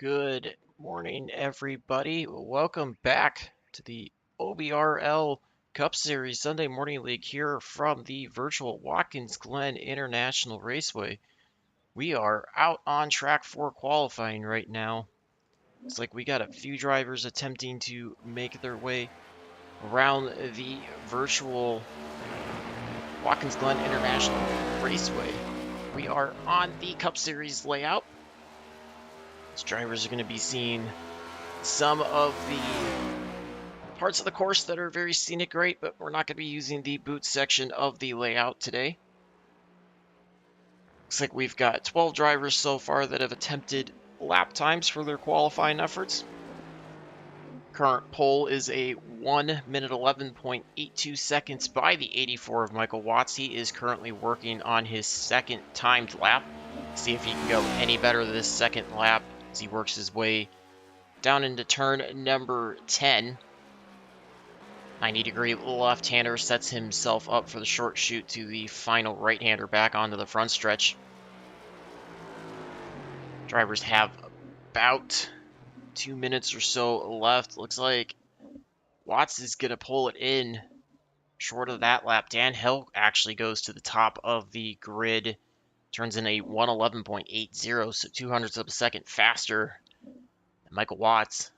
Good morning, everybody. Welcome back to the OBRL Cup Series Sunday Morning League here from the virtual Watkins Glen International Raceway. We are out on track for qualifying right now. Looks like we got a few drivers attempting to make their way around the virtual Watkins Glen International Raceway. We are on the Cup Series layout. These drivers are going to be seeing some of the parts of the course that are very scenic great, but we're not going to be using the boot section of the layout today. Looks like we've got 12 drivers so far that have attempted lap times for their qualifying efforts. Current pole is a 1 minute 11.82 seconds by the 84 of Michael Watts. He is currently working on his second timed lap. See if he can go any better this second lap as he works his way down into turn number 10. 90-degree left-hander sets himself up for the short shoot to the final right-hander back onto the front stretch. Drivers have about 2 minutes or so left. Looks like Watts is going to pull it in short of that lap. Dan Hill actually goes to the top of the grid. Turns in a 1:11.80, so 200ths of a second faster than Michael Watts.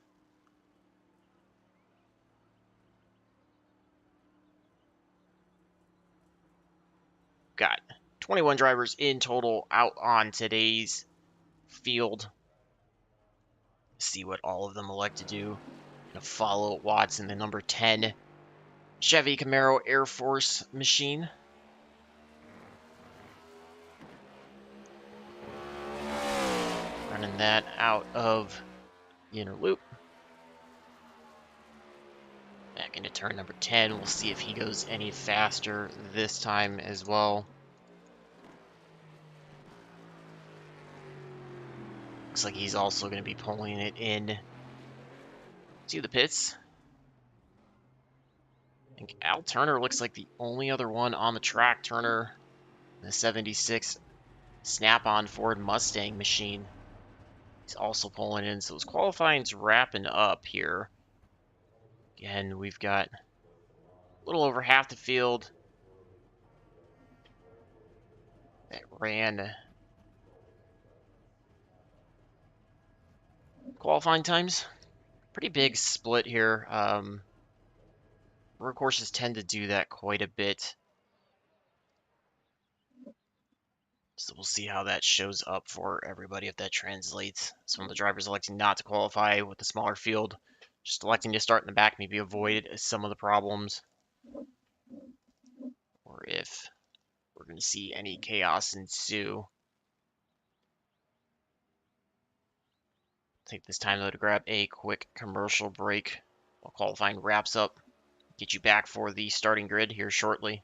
Got 21 drivers in total out on today's field. See what all of them elect to do. Gonna follow Watts in the number 10 Chevy Camaro Air Force machine. Running that out of the inner loop. Back into turn number 10. We'll see if he goes any faster this time as well. Looks like he's also going to be pulling it in to the pits. I think Al Turner looks like the only other one on the track. Turner, the 76 Snap-on Ford Mustang machine. He's also pulling in, so his qualifying's wrapping up here. Again, we've got a little over half the field that ran qualifying times. Pretty big split here. Road courses tend to do that quite a bit. So we'll see how that shows up for everybody, if that translates. Some of the drivers electing not to qualify with the smaller field, just electing to start in the back, maybe avoid some of the problems. Or if we're going to see any chaos ensue. Take this time though to grab a quick commercial break while qualifying wraps up. Get you back for the starting grid here shortly.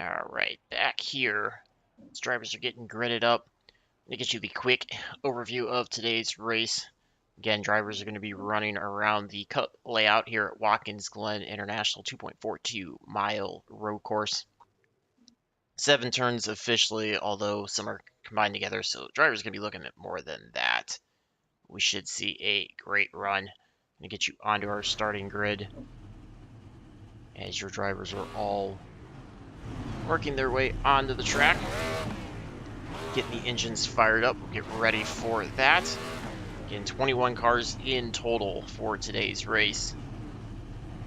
Alright, back here. As drivers are getting gridded up. I'm going to get you the quick overview of today's race. Again, drivers are going to be running around the cut layout here at Watkins Glen International 2.42 mile road course. 7 turns officially, although some are combined together, so drivers are going to be looking at more than that. We should see a great run. I'm going to get you onto our starting grid as your drivers are all working their way onto the track. getting the engines fired up. We'll get ready for that. Again, 21 cars in total for today's race.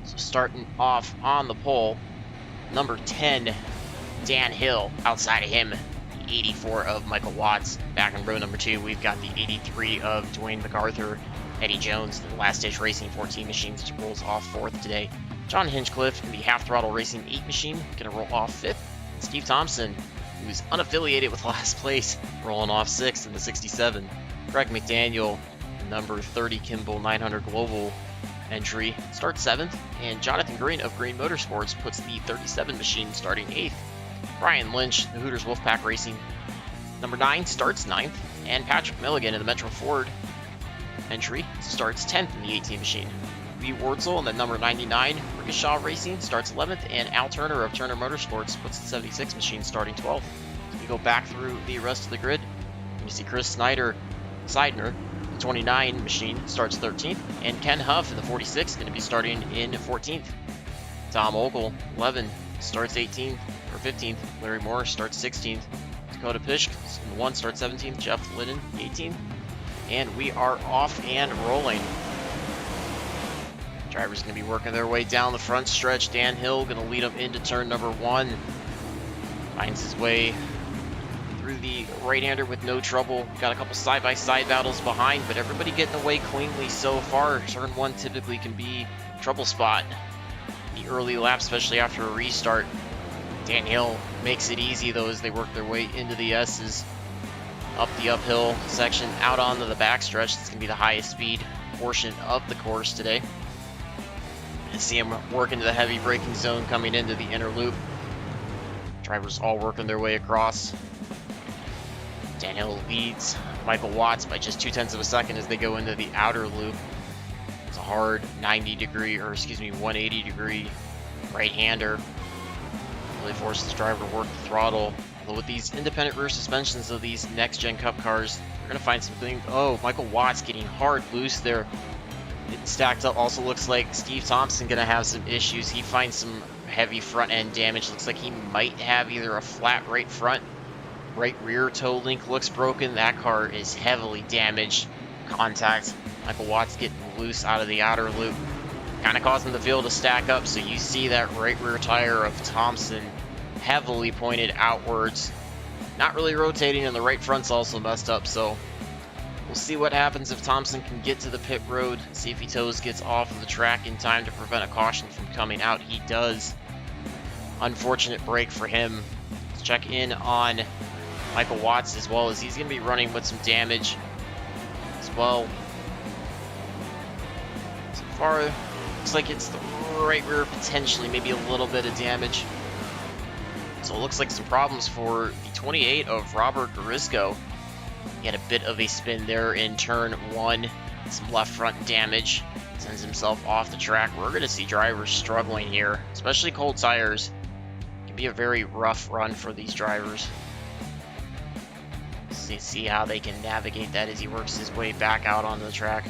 So starting off on the pole, number 10, Dan Hill. Outside of him, the 84 of Michael Watts. Back in row number 2, we've got the 83 of Dwayne Macarthur. Eddie Jones, the Last Ditch Racing 14 machines, rolls off 4th today. John Hinchcliffe in the Half Throttle Racing 8 machine, going to roll off 5th. Steve Thompson, who's unaffiliated with last place, rolling off 6th in the 67. Greg McDaniel, number 30 Kimball 900 Global entry, starts 7th. And Jonathan Green of Green Motorsports puts the 37 machine starting 8th. Brian Lynch, the Hooters Wolfpack Racing, number 9, starts 9th. And Patrick Milligan in the Metro Ford entry starts 10th in the 18 machine. Lee Wurzel in the number 99 Rickasaw Racing starts 11th, and Al Turner of Turner Motorsports puts the 76 machine starting 12th. We go back through the rest of the grid. You see Chris Seidner, the 29 machine, starts 13th, and Ken Huff in the 46 going to be starting in 14th. Tom Ogle, 11, starts 18th or 15th. Larry Moore starts 16th. Dakota Pish in the 1 starts 17th. Jeff Liddon, 18th. And we are off and rolling. Drivers going to be working their way down the front stretch. Dan Hill going to lead them into turn number 1. Finds his way through the right-hander with no trouble. Got a couple side-by-side battles behind, but everybody getting away cleanly so far. Turn 1 typically can be a trouble spot. The early lap, especially after a restart. Dan Hill makes it easy, though, as they work their way into the S's. Up the uphill section, out onto the backstretch. It's going to be the highest speed portion of the course today. And see him work into the heavy braking zone coming into the inner loop. Drivers all working their way across. Dan Hill leads Michael Watts by just 0.2 of a second as they go into the outer loop. It's a hard 180 degree right-hander. Really forces the driver to work the throttle. Although with these independent rear suspensions of these next-gen Cup cars, you're going to find something. Oh, Michael Watts getting hard loose there. Getting stacked up. Also looks like Steve Thompson going to have some issues. He finds some heavy front-end damage. Looks like he might have either a flat right front, right rear toe link looks broken. That car is heavily damaged. Contact. Michael Watts getting loose out of the outer loop. Kind of causing the field to stack up, so you see that right rear tire of Thompson heavily pointed outwards. Not really rotating, and the right front's also messed up, so we'll see what happens if Thompson can get to the pit road, see if he gets off of the track in time to prevent a caution from coming out. He does. Unfortunate break for him. Let's check in on Michael Watts as well, as he's going to be running with some damage as well. So far, looks like it's the right rear, potentially, maybe a little bit of damage. So it looks like some problems for the 28 of Robert Garisco. He had a bit of a spin there in turn 1. Some left front damage. Sends himself off the track. We're going to see drivers struggling here, especially cold tires. It can be a very rough run for these drivers. See how they can navigate that as he works his way back out onto the track.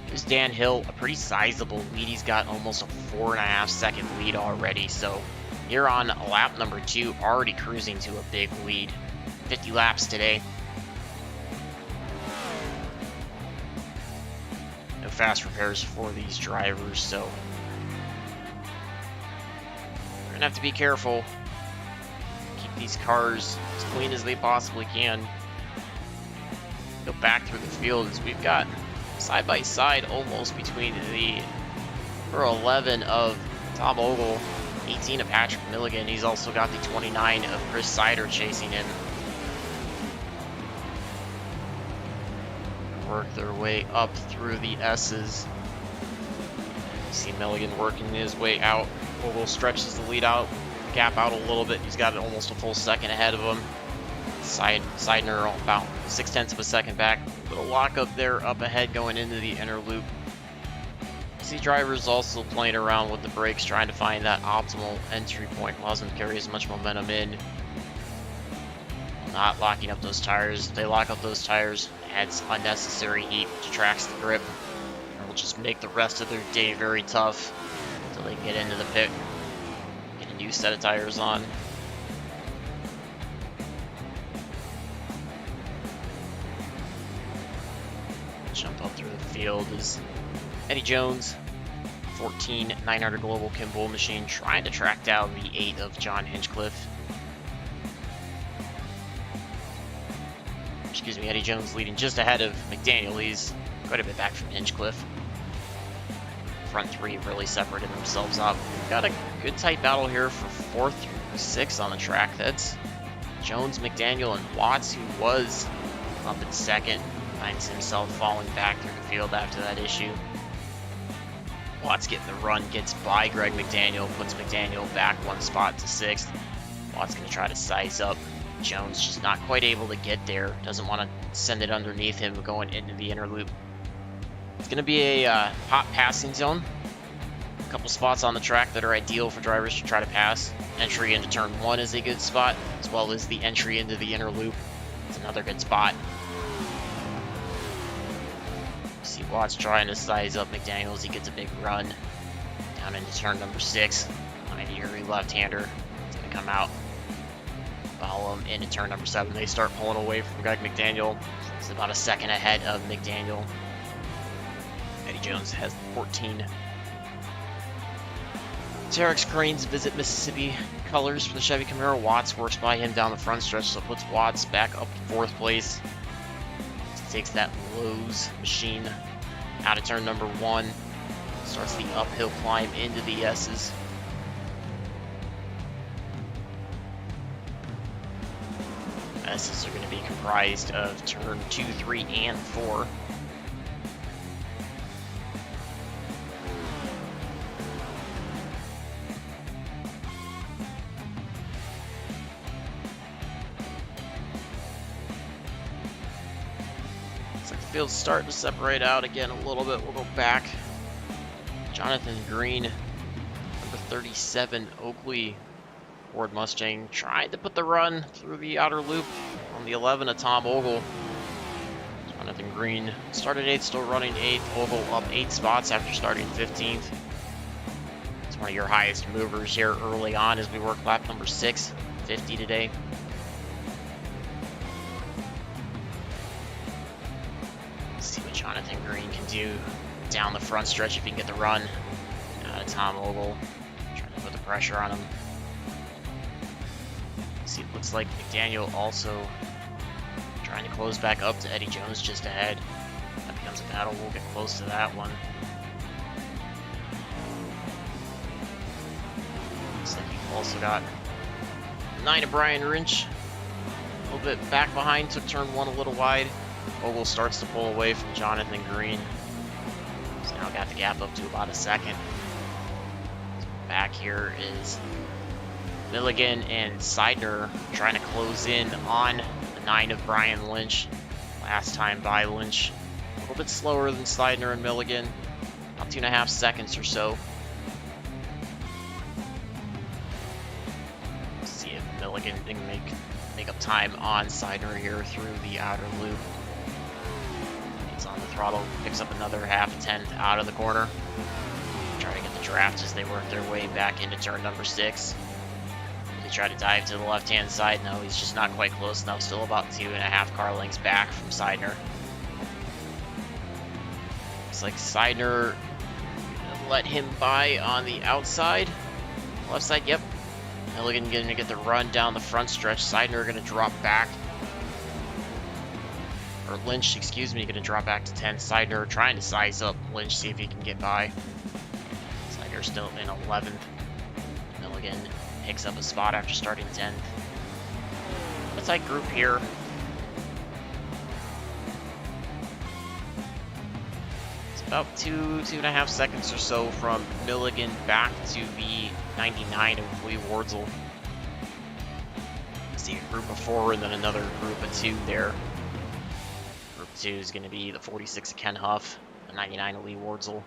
Here's Dan Hill, a pretty sizable lead. He's got almost a 4.5 second lead already. So here on lap number 2, already cruising to a big lead. 50 laps today. No fast repairs for these drivers, so we're gonna have to be careful. Keep these cars as clean as they possibly can. Go back through the field as we've got side by side almost between the number 11 of Tom Ogle, 18 of Patrick Milligan. He's also got the 29 of Chris Seidner chasing him. Work their way up through the S's. You see Milligan working his way out. Ogle stretches the lead out, gap out a little bit. He's got almost a full second ahead of him. Seidner about 0.6 of a second back. Little lockup there up ahead going into the inner loop. You see drivers also playing around with the brakes, trying to find that optimal entry point. Allows them to carry as much momentum in. Not locking up those tires. If they lock up those tires, it adds unnecessary heat, detracts the grip, and will just make the rest of their day very tough until they get into the pit, get a new set of tires on. field is Eddie Jones, 14 900 Global Kimball machine, trying to track down the 8 of John Hinchcliffe. Excuse me, Eddie Jones leading just ahead of McDaniel. He's quite a bit back from Hinchcliffe. Front three really separated themselves up. We've got a good tight battle here for 4th through 6th on the track. That's Jones, McDaniel, and Watts, who was up in 2nd, finds himself falling back through the field after that issue. Watts getting the run, gets by Greg McDaniel, puts McDaniel back 1 spot to 6th. Watts going to try to size up. Jones just not quite able to get there. Doesn't want to send it underneath him going into the inner loop. It's going to be a hot passing zone. A couple spots on the track that are ideal for drivers to try to pass. Entry into turn 1 is a good spot, as well as the entry into the inner loop. It's another good spot. See Watts trying to size up McDaniel as he gets a big run down into turn number 6. 90-degree left-hander. It's going to come out. Follow him into turn number 7. They start pulling away from Greg McDaniel. It's about a second ahead of McDaniel. Eddie Jones has 14. Terex Cranes visit Mississippi colors for the Chevy Camaro. Watts works by him down the front stretch, so puts Watts back up to 4th place. Takes that Lowe's machine out of turn number 1. Starts the uphill climb into the S's. S's are going to be comprised of turn 2, 3, and 4. Field's starting to separate out again a little bit. We'll go back. Jonathan Green, number 37, Oakley Ford Mustang, trying to put the run through the outer loop on the 11 of Tom Ogle. Jonathan Green started 8th, still running 8th. Ogle up 8 spots after starting 15th. It's one of your highest movers here early on as we work lap number 6, 50 today. Jonathan Green can do down the front stretch if he can get the run. Tom Ogle trying to put the pressure on him. See, it looks like McDaniel also trying to close back up to Eddie Jones just ahead. That becomes a battle. We'll get close to that one. Looks like you've also got 9 of Brian Rinch. A little bit back behind, took turn 1 a little wide. Ogle starts to pull away from Jonathan Green. He's now got the gap up to about a second. Back here is Milligan and Seidner trying to close in on the 9 of Brian Lynch. Last time by Lynch. A little bit slower than Seidner and Milligan. About 2.5 seconds or so. Let's see if Milligan can make up time on Seidner here through the outer loop. On the throttle, picks up another 0.5 out of the corner. Try to get the draft as they work their way back into turn number 6. They try to dive to the left-hand side. No, he's just not quite close enough. Still about 2.5 car lengths back from Seidner. Looks like Seidner let him by on the outside. Left side, yep. Milligan going to get the run down the front stretch. Seidner going to drop back. Or Lynch, excuse me, going to drop back to 10th. Seidner trying to size up Lynch, see if he can get by. Seidner still in 11th. Milligan picks up a spot after starting 10th. A tight group here. It's about 2.5 seconds or so from Milligan back to the 99 of Lee Wardzel. See a group of 4 and then another group of 2 there. 2 is going to be the 46 of Ken Huff, the 99 of Lee Wardzel.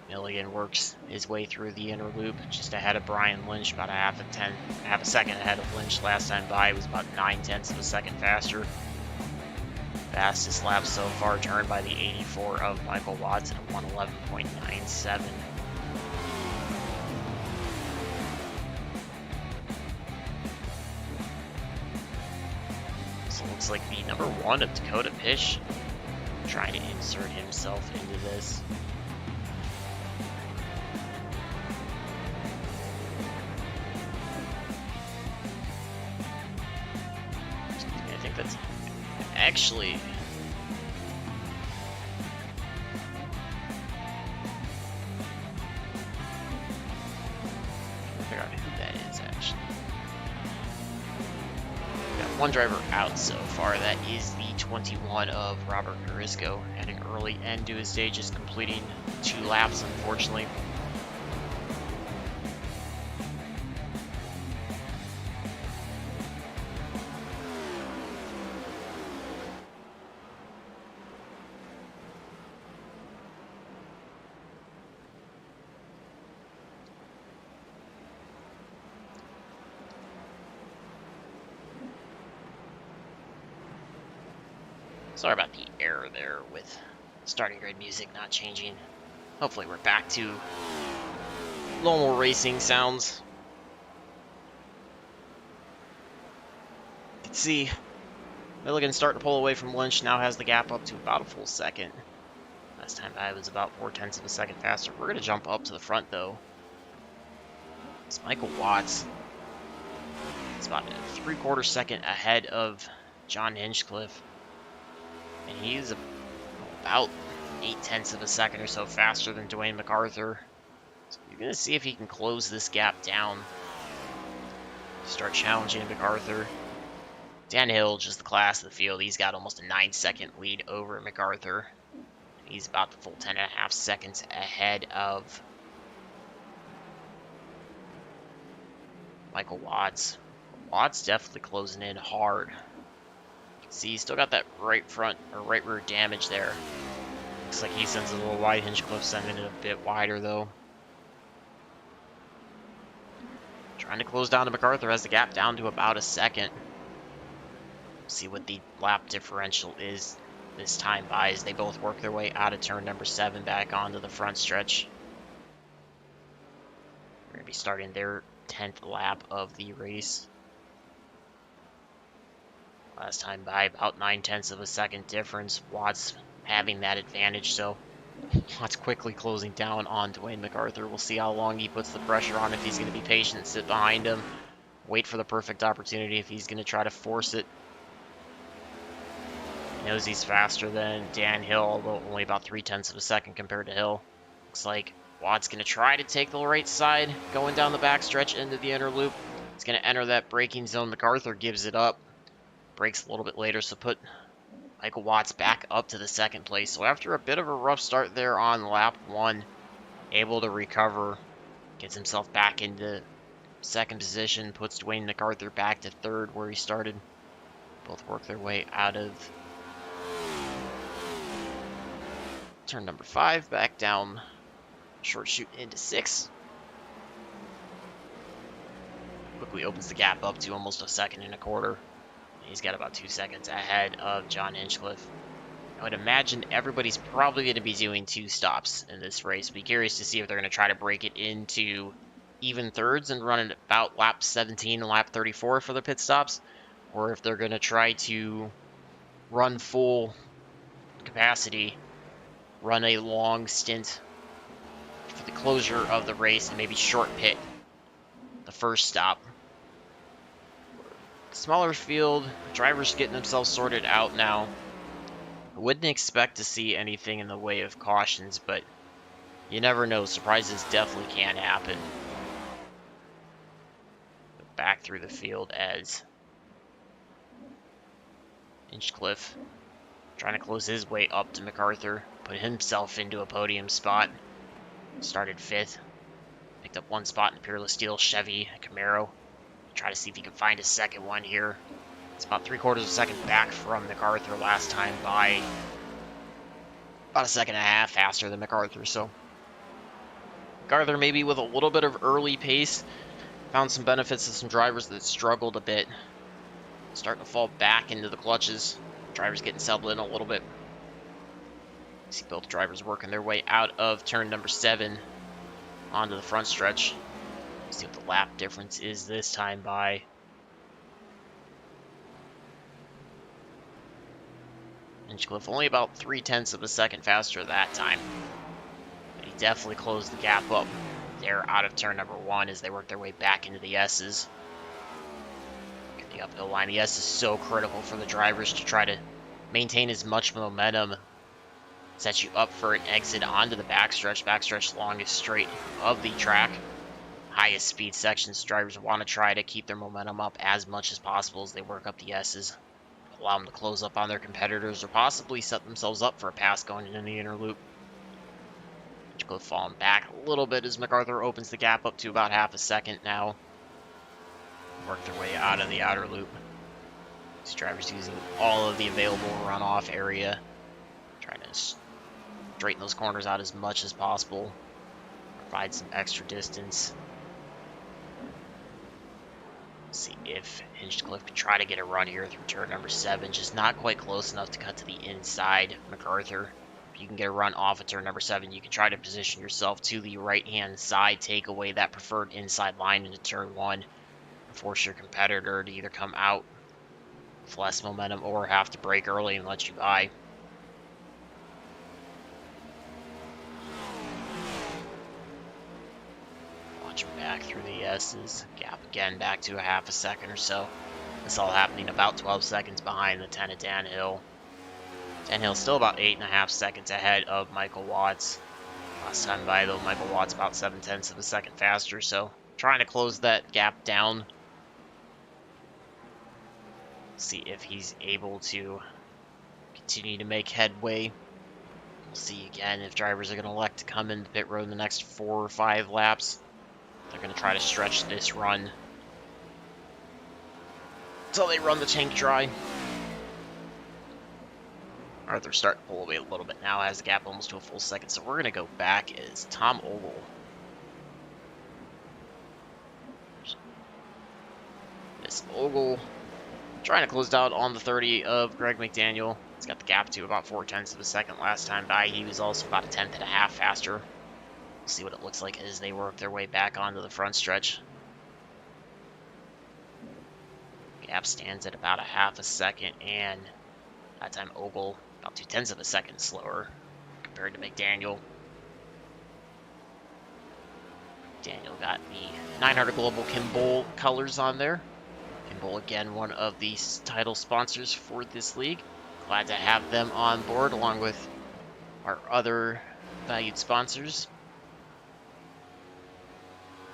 Milligan works his way through the inner loop, just ahead of Brian Lynch, about half a second ahead of Lynch. Last time by was about 0.9 of a second faster. Fastest lap so far turned by the 84 of Michael Watts at a 111.97. So it looks like the number 1 of Dakota Pish trying to insert himself into this. I think that's actually... figure out who that is, actually. Got one driver out so far. That is the 21 of Robert Garisco. Had an early end to his day, just completing 2 laps, unfortunately. Sorry about the error there with starting grid music not changing. Hopefully we're back to normal racing sounds. You can see Milligan starting to pull away from Lynch, now has the gap up to about a full second. Last time I was about 0.4 of a second faster. We're going to jump up to the front though. It's Michael Watts. It's about a 3/4 second ahead of John Hinchcliffe. And he's about 0.8 of a second or so faster than Dwayne Macarthur. So you're going to see if he can close this gap down. Start challenging Macarthur. Dan Hill, just the class of the field, he's got almost a 9-second lead over Macarthur. He's about the full 10.5 seconds ahead of Michael Watts. Watts definitely closing in hard. See, he's still got that right front or right rear damage there. Looks like he sends it a little wide. Hinchcliffe sending it a bit wider though. Trying to close down to Macarthur, has the gap down to about a second. See what the lap differential is this time by as they both work their way out of turn number 7 back onto the front stretch. We're going to be starting their 10th lap of the race. Last time by about 0.9 of a second difference. Watts having that advantage, so Watts quickly closing down on Dwayne Macarthur. We'll see how long he puts the pressure on, if he's going to be patient, sit behind him, wait for the perfect opportunity, if he's going to try to force it. He knows he's faster than Dan Hill, although only about 0.3 of a second compared to Hill. Looks like Watts going to try to take the right side, going down the backstretch into the inner loop. He's going to enter that braking zone. Macarthur gives it up. Breaks a little bit later, so put Michael Watts back up to the 2nd place. So after a bit of a rough start there on lap 1, able to recover, gets himself back into 2nd position, puts Dwayne Macarthur back to 3rd where he started. Both work their way out of turn number 5, back down short chute into 6. Quickly opens the gap up to almost 1.25 seconds. He's got about 2 seconds ahead of John Hinchcliffe. I would imagine everybody's probably going to be doing 2 stops in this race. Be curious to see if they're going to try to break it into even thirds and run it about lap 17 and lap 34 for the pit stops, or if they're going to try to run full capacity, run a long stint for the closure of the race, and maybe short pit the first stop. Smaller field, drivers getting themselves sorted out now. I wouldn't expect to see anything in the way of cautions, but you never know. Surprises definitely can happen. Back through the field as Hinchcliffe trying to close his way up to Macarthur, put himself into a podium spot. Started 5th, picked up 1 spot in the Peerless Steel Chevy Camaro. Try to see if he can find a 2nd one here. It's about 3/4 of a second back from Macarthur last time by. About 1.5 seconds faster than Macarthur, so Macarthur maybe with a little bit of early pace. Found some benefits of some drivers that struggled a bit. Starting to fall back into the clutches. Drivers getting settled in a little bit. See both drivers working their way out of turn number 7 onto the front stretch. See what the lap difference is this time by. Hinchcliffe only about 3/10 of a second faster that time. But he definitely closed the gap up there out of turn number 1 as they work their way back into the S's. The uphill line, the S is so critical for the drivers to try to maintain as much momentum, set you up for an exit onto the backstretch, longest straight of the track. Highest speed sections, drivers want to try to keep their momentum up as much as possible as they work up the S's. Allow them to close up on their competitors or possibly set themselves up for a pass going into the inner loop. Hinchcliffe falling back a little bit as Macarthur opens the gap up to about half a second now. Work their way out of the outer loop. These drivers using all of the available runoff area, trying to straighten those corners out as much as possible, provide some extra distance. See if Hinchcliffe can try to get a run here through turn number 7, just not quite close enough to cut to the inside. Macarthur, if you can get a run off of turn number 7, you can try to position yourself to the right-hand side, take away that preferred inside line into turn 1, and force your competitor to either come out with less momentum or have to brake early and let you by. Watch him back through the S's. Gap again back to a half a second or so. This all happening about 12 seconds behind the 10 of Dan Hill. Dan Hill's still about 8.5 seconds ahead of Michael Watts. Last time by, though, Michael Watts about 7/10 of a second faster, so trying to close that gap down. See if he's able to continue to make headway. We'll see again if drivers are going to elect to come into pit road in the next 4 or 5 laps. They're going to try to stretch this run until they run the tank dry. Arthur's starting to pull away a little bit now, has the gap almost to a full second, so we're going to go back as Tom Ogle. This Ogle trying to close down on the 30 of Greg McDaniel. He's got the gap to about 4/10 of a second last time by. He was also about a 1/10 and a half faster. We'll see what it looks like as they work their way back onto the front stretch. Gap stands at about a half a second, and that time Ogle about 2/10 of a second slower compared to McDaniel. Daniel got the 900 Global Kimball colors on there. Kimball, again, one of the title sponsors for this league. Glad to have them on board along with our other valued sponsors.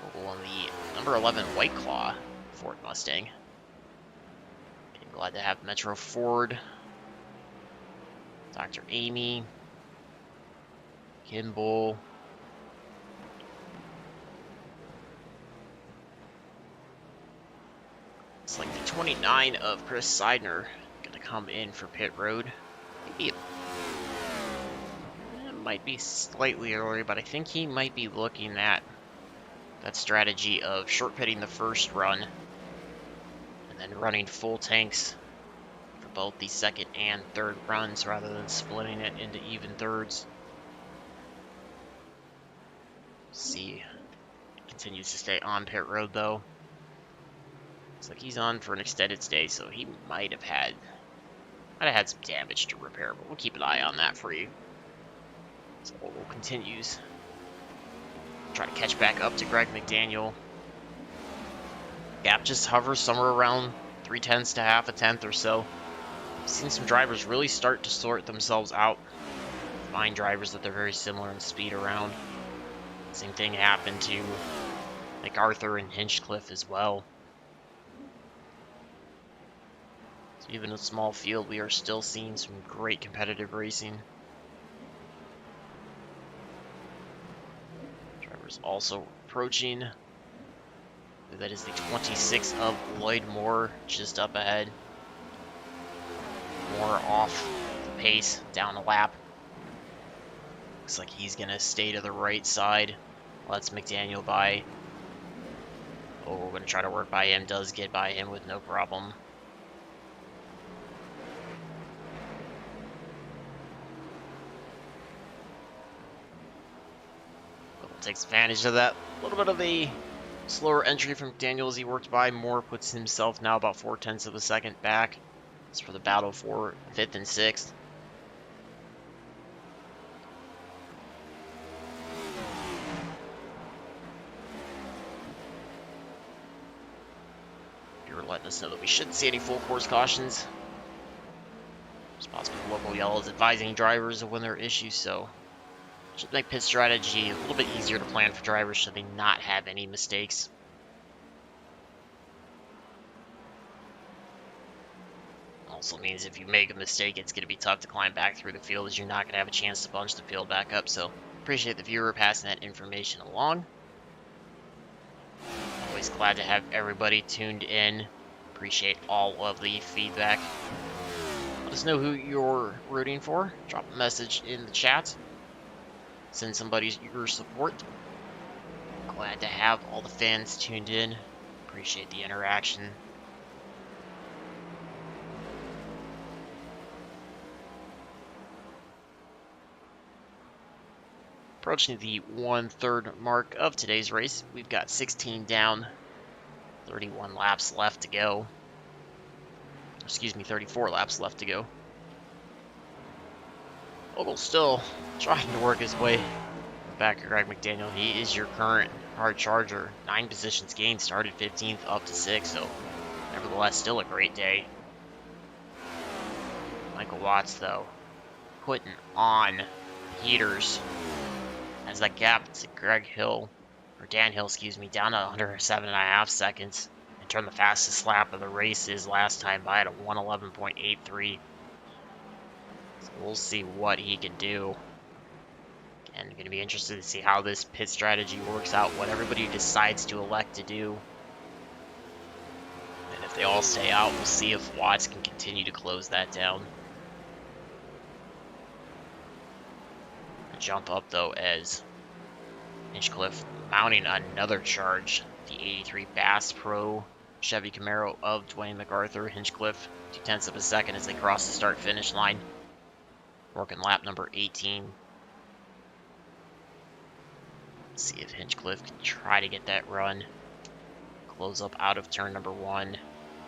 Ogle on the number 11 White Claw Ford Mustang. Okay, glad to have Metro Ford, Dr. Amy, Kimball, it's like the 29 of Chris Seidner gonna come in for pit road. Maybe it might be slightly earlier, but I think he might be looking at that strategy of short pitting the first run and then running full tanks for both the second and third runs rather than splitting it into even thirds. See, continues to stay on pit road though. Looks like he's on for an extended stay, so he might have had some damage to repair, but we'll keep an eye on that for you. So Ogle continues. Try to catch back up to Greg McDaniel. Gap just hovers somewhere around 3/10 to half a tenth or so. I've seen some drivers really start to sort themselves out. Find drivers that they're very similar in speed around. Same thing happened to Macarthur and Hinchcliffe as well. So even in a small field, we are still seeing some great competitive racing. Drivers also approaching. That is the 26 of Lloyd Moore just up ahead. Moore off the pace, down a lap. Looks like he's going to stay to the right side. Lets McDaniel by. Oh, we're going to try to work by him. Does get by him with no problem. Takes advantage of that little bit of a slower entry from McDaniel as he worked by. Moore puts himself now about 4/10 of a second back. It's for the battle for 5th and 6th. letting us know that we shouldn't see any full course cautions. Responsible local yellows advising drivers of when there are issues, so should make pit strategy a little bit easier to plan for drivers should they not have any mistakes. Also means if you make a mistake, it's going to be tough to climb back through the field, as you're not going to have a chance to bunch the field back up. So appreciate the viewer passing that information along. Always glad to have everybody tuned in. Appreciate all of the feedback. Let us know who you're rooting for. Drop a message in the chat. Send somebody your support. Glad to have all the fans tuned in. Appreciate the interaction. Approaching the 1/3 mark of today's race. We've got 16 down, 31 laps left to go. Excuse me, 34 laps left to go. Ogle's still trying to work his way back to Greg McDaniel. He is your current hard charger. 9 positions gained, started 15th up to 6th, so nevertheless, still a great day. Michael Watts, though, putting on heaters as that gap to Greg Hill, or Dan Hill, excuse me, down to under 7.5 seconds, and turned the fastest lap of the race his last time by at a 1:11.83. So we'll see what he can do. And going to be interested to see how this pit strategy works out, what everybody decides to elect to do. And if they all stay out, we'll see if Watts can continue to close that down. Jump up though as Hinchcliffe mounting another charge. The 83 Bass Pro Chevy Camaro of Dwayne Macarthur. Hinchcliffe 0.2 of a second as they cross the start finish line. Working lap number 18. Let's see if Hinchcliffe can try to get that run. Close up out of turn number 1.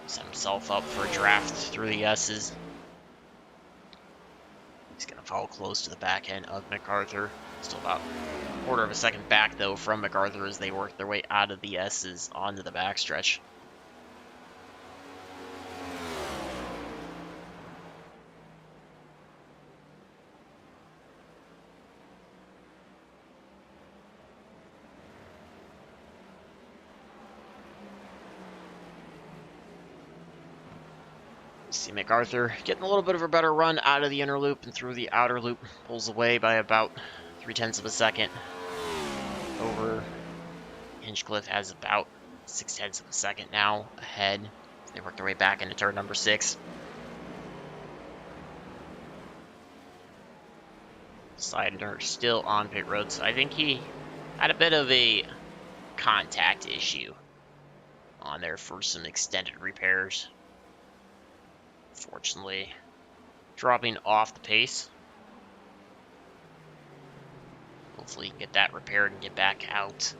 Set himself up for a draft through the S's. He's going to follow close to the back end of MacArthur. Still about a 1/4 of a second back, though, from MacArthur as they work their way out of the S's onto the backstretch. See MacArthur getting a little bit of a better run out of the inner loop and through the outer loop. Pulls away by about 0.3 of a second. Over Hinchcliffe has about 0.6 of a second now ahead. They work their way back into turn number 6. Seidler still on pit road, so I think he had a bit of a contact issue on there for some extended repairs. Fortunately, dropping off the pace. Hopefully, you can get that repaired and get back out.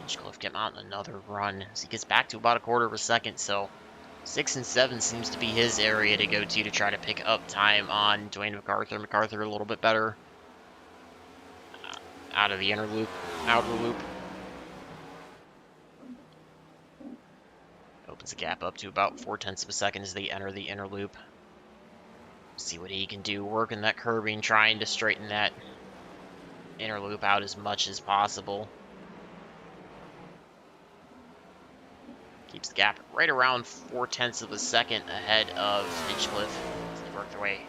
Hinchcliffe getting out in another run as he gets back to about a 1/4 of a second. So 6 and 7 seems to be his area to go to try to pick up time on Dwayne Macarthur. Macarthur a little bit better out of the inner loop, outer loop. Opens the gap up to about 0.4 of a second as they enter the inner loop. See what he can do, working that curbing, trying to straighten that inner loop out as much as possible. Keeps the gap right around 0.4 of a second ahead of Hinchcliffe as they work their way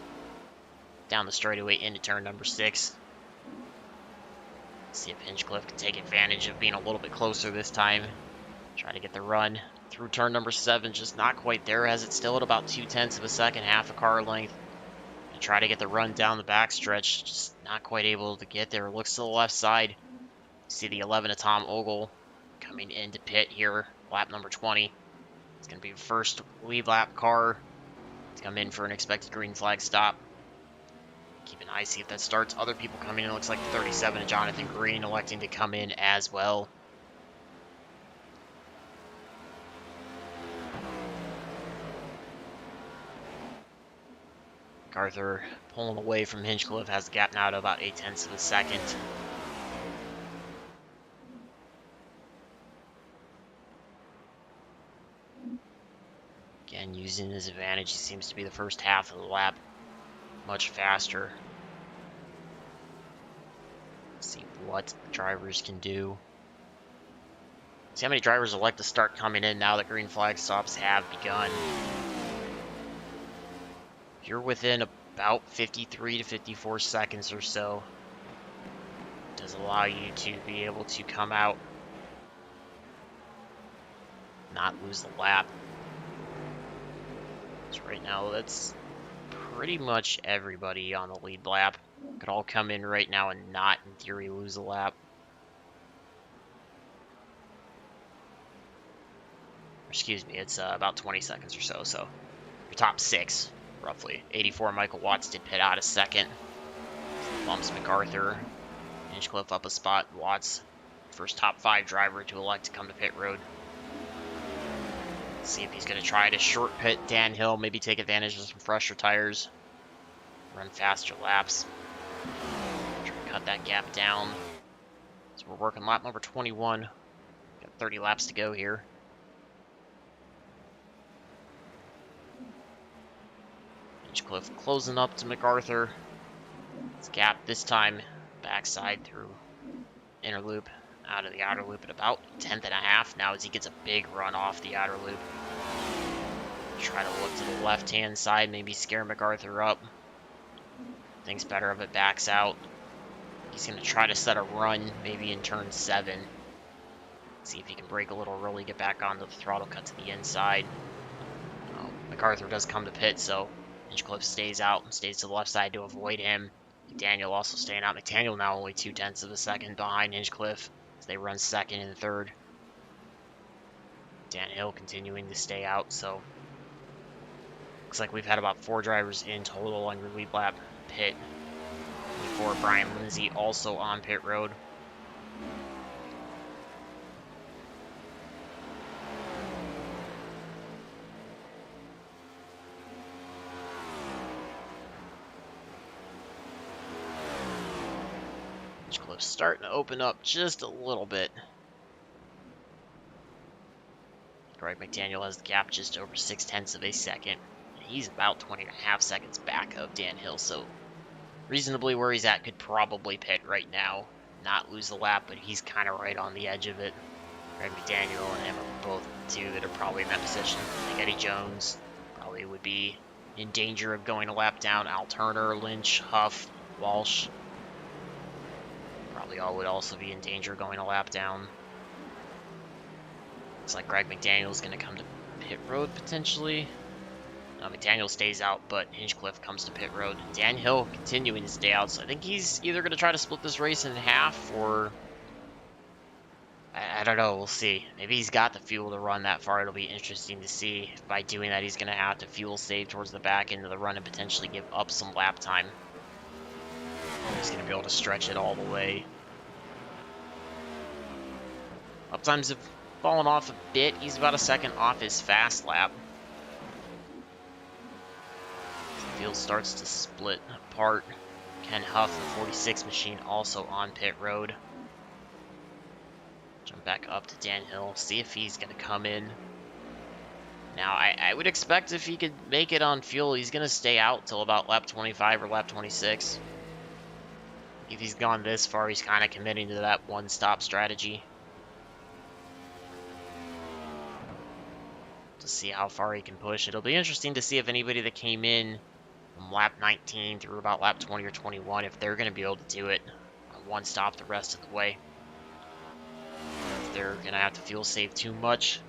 down the straightaway into turn number 6. See if Hinchcliffe can take advantage of being a little bit closer this time. Try to get the run through turn number 7, just not quite there, as it's still at about 0.2 of a second, half a car length. And try to get the run down the backstretch, just not quite able to get there. Looks to the left side. See the 11 of Tom Ogle coming into pit here, lap number 20. It's going to be the first lead lap car to come in for an expected green flag stop. Keep an eye, see if that starts. Other people coming in. It looks like the 37 of Jonathan Green electing to come in as well. MacArthur pulling away from Hinchcliffe, has the gap now to about 0.8 of a second. Again, using his advantage, he seems to be the first half of the lap much faster. Let's see what drivers can do. See how many drivers elect to start coming in now that green flag stops have begun. You're within about 53 to 54 seconds or so. It does allow you to be able to come out, not lose the lap. So right now, that's pretty much everybody on the lead lap. Could all come in right now and not, in theory, lose a lap. Excuse me, it's about 20 seconds or so. So your top 6, roughly. 84, Michael Watts did pit out a second. Bumps Macarthur. Hinchcliffe up a spot. Watts, first top 5 driver to elect to come to pit road. See if he's going to try to short pit Dan Hill, maybe take advantage of some fresher tires, run faster laps, try to cut that gap down. So we're working lap number 21. Got 30 laps to go here. Hinchcliffe closing up to Macarthur. It's gap this time backside through inner loop, out of the outer loop at about 10th.5 now as he gets a big run off the outer loop. Try to look to the left-hand side, maybe scare Macarthur up. Thinks better of it, backs out. He's going to try to set a run, maybe in turn 7. See if he can brake a little early, get back onto the throttle, cut to the inside. Macarthur does come to pit, so Hinchcliffe stays out and stays to the left side to avoid him. McDaniel also staying out. McDaniel now only 0.2 of a second behind Hinchcliffe as they run second and third. Dan Hill continuing to stay out, so looks like we've had about 4 drivers in total on your lead lap pit. Before Brian Lindsay also on pit road. Hinchcliffe's starting to open up just a little bit. Greg McDaniel has the gap just over 0.6 of a second. He's about 20.5 seconds back of Dan Hill, so reasonably where he's at, could probably pit right now. Not lose the lap, but he's kind of right on the edge of it. Greg McDaniel and him are both 2 that are probably in that position. I think Eddie Jones probably would be in danger of going a lap down. Al Turner, Lynch, Huff, Walsh probably all would also be in danger of going a lap down. Looks like Greg McDaniel is going to come to pit road potentially. McDaniel stays out, but Hinchcliffe comes to pit road. Dan Hill continuing to stay out, so I think he's either going to try to split this race in half, or I don't know, we'll see. Maybe he's got the fuel to run that far. It'll be interesting to see if by doing that he's going to have to fuel save towards the back end of the run and potentially give up some lap time. He's going to be able to stretch it all the way. Lap times have fallen off a bit. He's about a second off his fast lap. The field starts to split apart. Ken Huff, the 46 machine, also on pit road. Jump back up to Dan Hill, see if he's going to come in. Now, I would expect if he could make it on fuel, he's going to stay out till about lap 25 or lap 26. If he's gone this far, he's kind of committing to that one-stop strategy. To see how far he can push. It'll be interesting to see if anybody that came in from lap 19 through about lap 20 or 21, if they're going to be able to do it on one stop the rest of the way. If they're going to have to fuel save too much,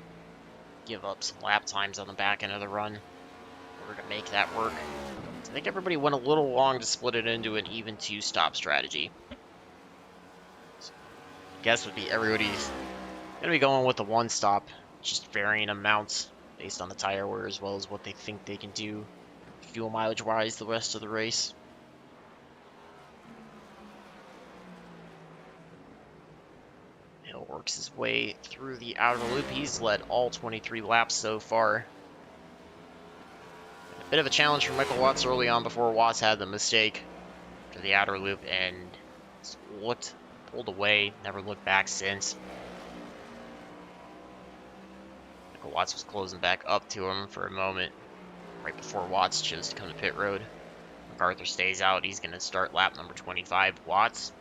give up some lap times on the back end of the run in order to make that work. So I think everybody went a little long to split it into an even 2-stop strategy. So I guess would be everybody's going to be going with the 1-stop, just varying amounts based on the tire wear as well as what they think they can do fuel mileage wise the rest of the race. Hill works his way through the outer loop. He's led all 23 laps so far. A bit of a challenge for Michael Watts early on before Watts had the mistake to the outer loop and pulled away, never looked back since. Michael Watts was closing back up to him for a moment right before Watts chose to come to pit road. Macarthur stays out. He's going to start lap number 25. Watts,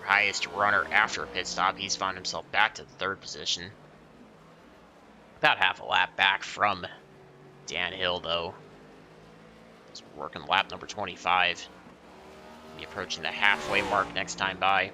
our highest runner after a pit stop. He's found himself back to the third position. About half a lap back from Dan Hill, though. So we're working lap number 25. Be approaching the halfway mark next time by.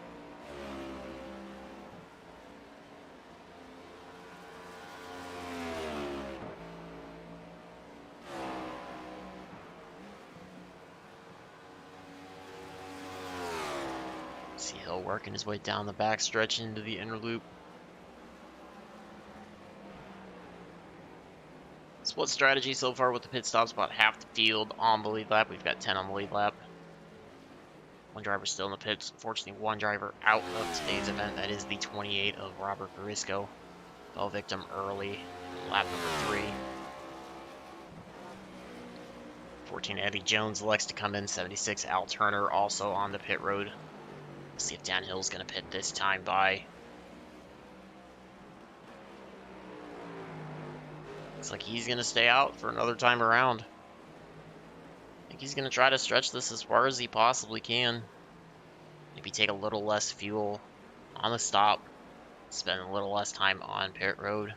See Hill working his way down the backstretch into the inner loop. Split strategy so far with the pit stops, about half the field on the lead lap. We've got 10 on the lead lap. One driver still in the pits. Unfortunately, one driver out of today's event. That is the 28 of Robert Barisco. Fell victim early, lap number 3. 14 Eddie Jones elects to come in. 76 Al Turner also on the pit road. Let's see if Dan Hill's going to pit this time by. Looks like he's going to stay out for another time around. I think he's going to try to stretch this as far as he possibly can. Maybe take a little less fuel on the stop. Spend a little less time on pit road.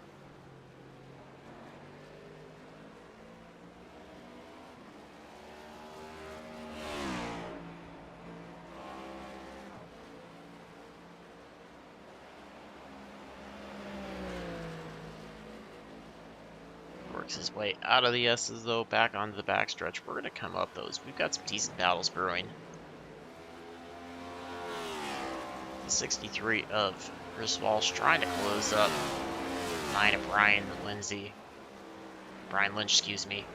Works his way out of the S's though, back onto the backstretch. We're going to come up those. We've got some decent battles brewing. The 63 of Chris Walsh trying to close up 9 of Brian Lynch, excuse me.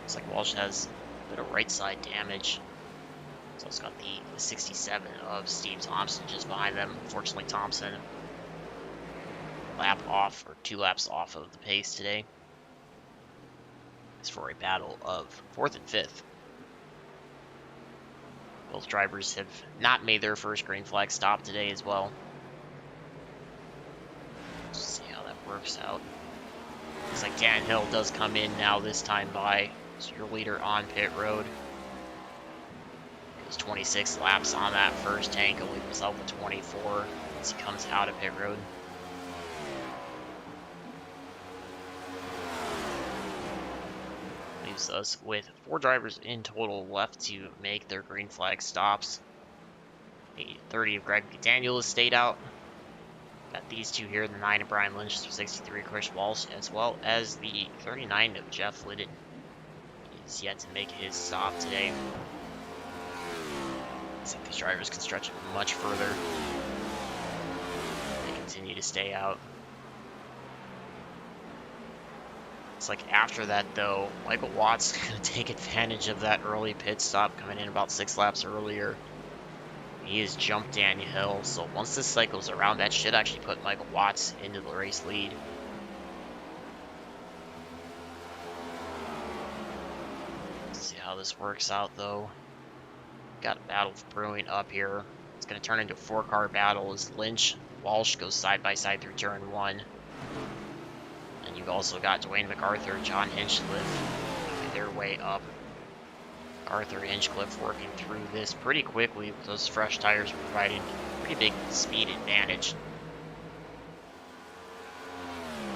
Looks like Walsh has a bit of right side damage. He's also got the 67 of Steve Thompson just behind them. Unfortunately, Thompson lap off, or 2 laps off of the pace today. It's for a battle of 4th and 5th. Both drivers have not made their first green flag stop today as well. Let's see how that works out. Looks like Dan Hill does come in now this time by. So your leader on pit road. Goes 26 laps on that first tank. He'll leave himself with 24 as he comes out of pit road. Leaves us with 4 drivers in total left to make their green flag stops. The 30 of Greg McDaniel has stayed out. Got these 2 here, the 9 of Brian Lynch, 63 Chris Walsh, as well as the 39 of Jeff Liddon. He's yet to make his stop today. I think these drivers can stretch it much further. They continue to stay out. It's like after that, though, Michael Watts is going to take advantage of that early pit stop coming in about 6 laps earlier. He has jumped Dan Hill, so once this cycles around, that should actually put Michael Watts into the race lead. Let's see how this works out, though. Got a battle brewing up here. It's going to turn into a 4-car battle as Lynch, Walsh goes side by side through turn 1. And you've also got Dwayne Macarthur, John Hinchcliffe, their way up. Arthur Hinchcliffe working through this pretty quickly with those fresh tires providing a pretty big speed advantage.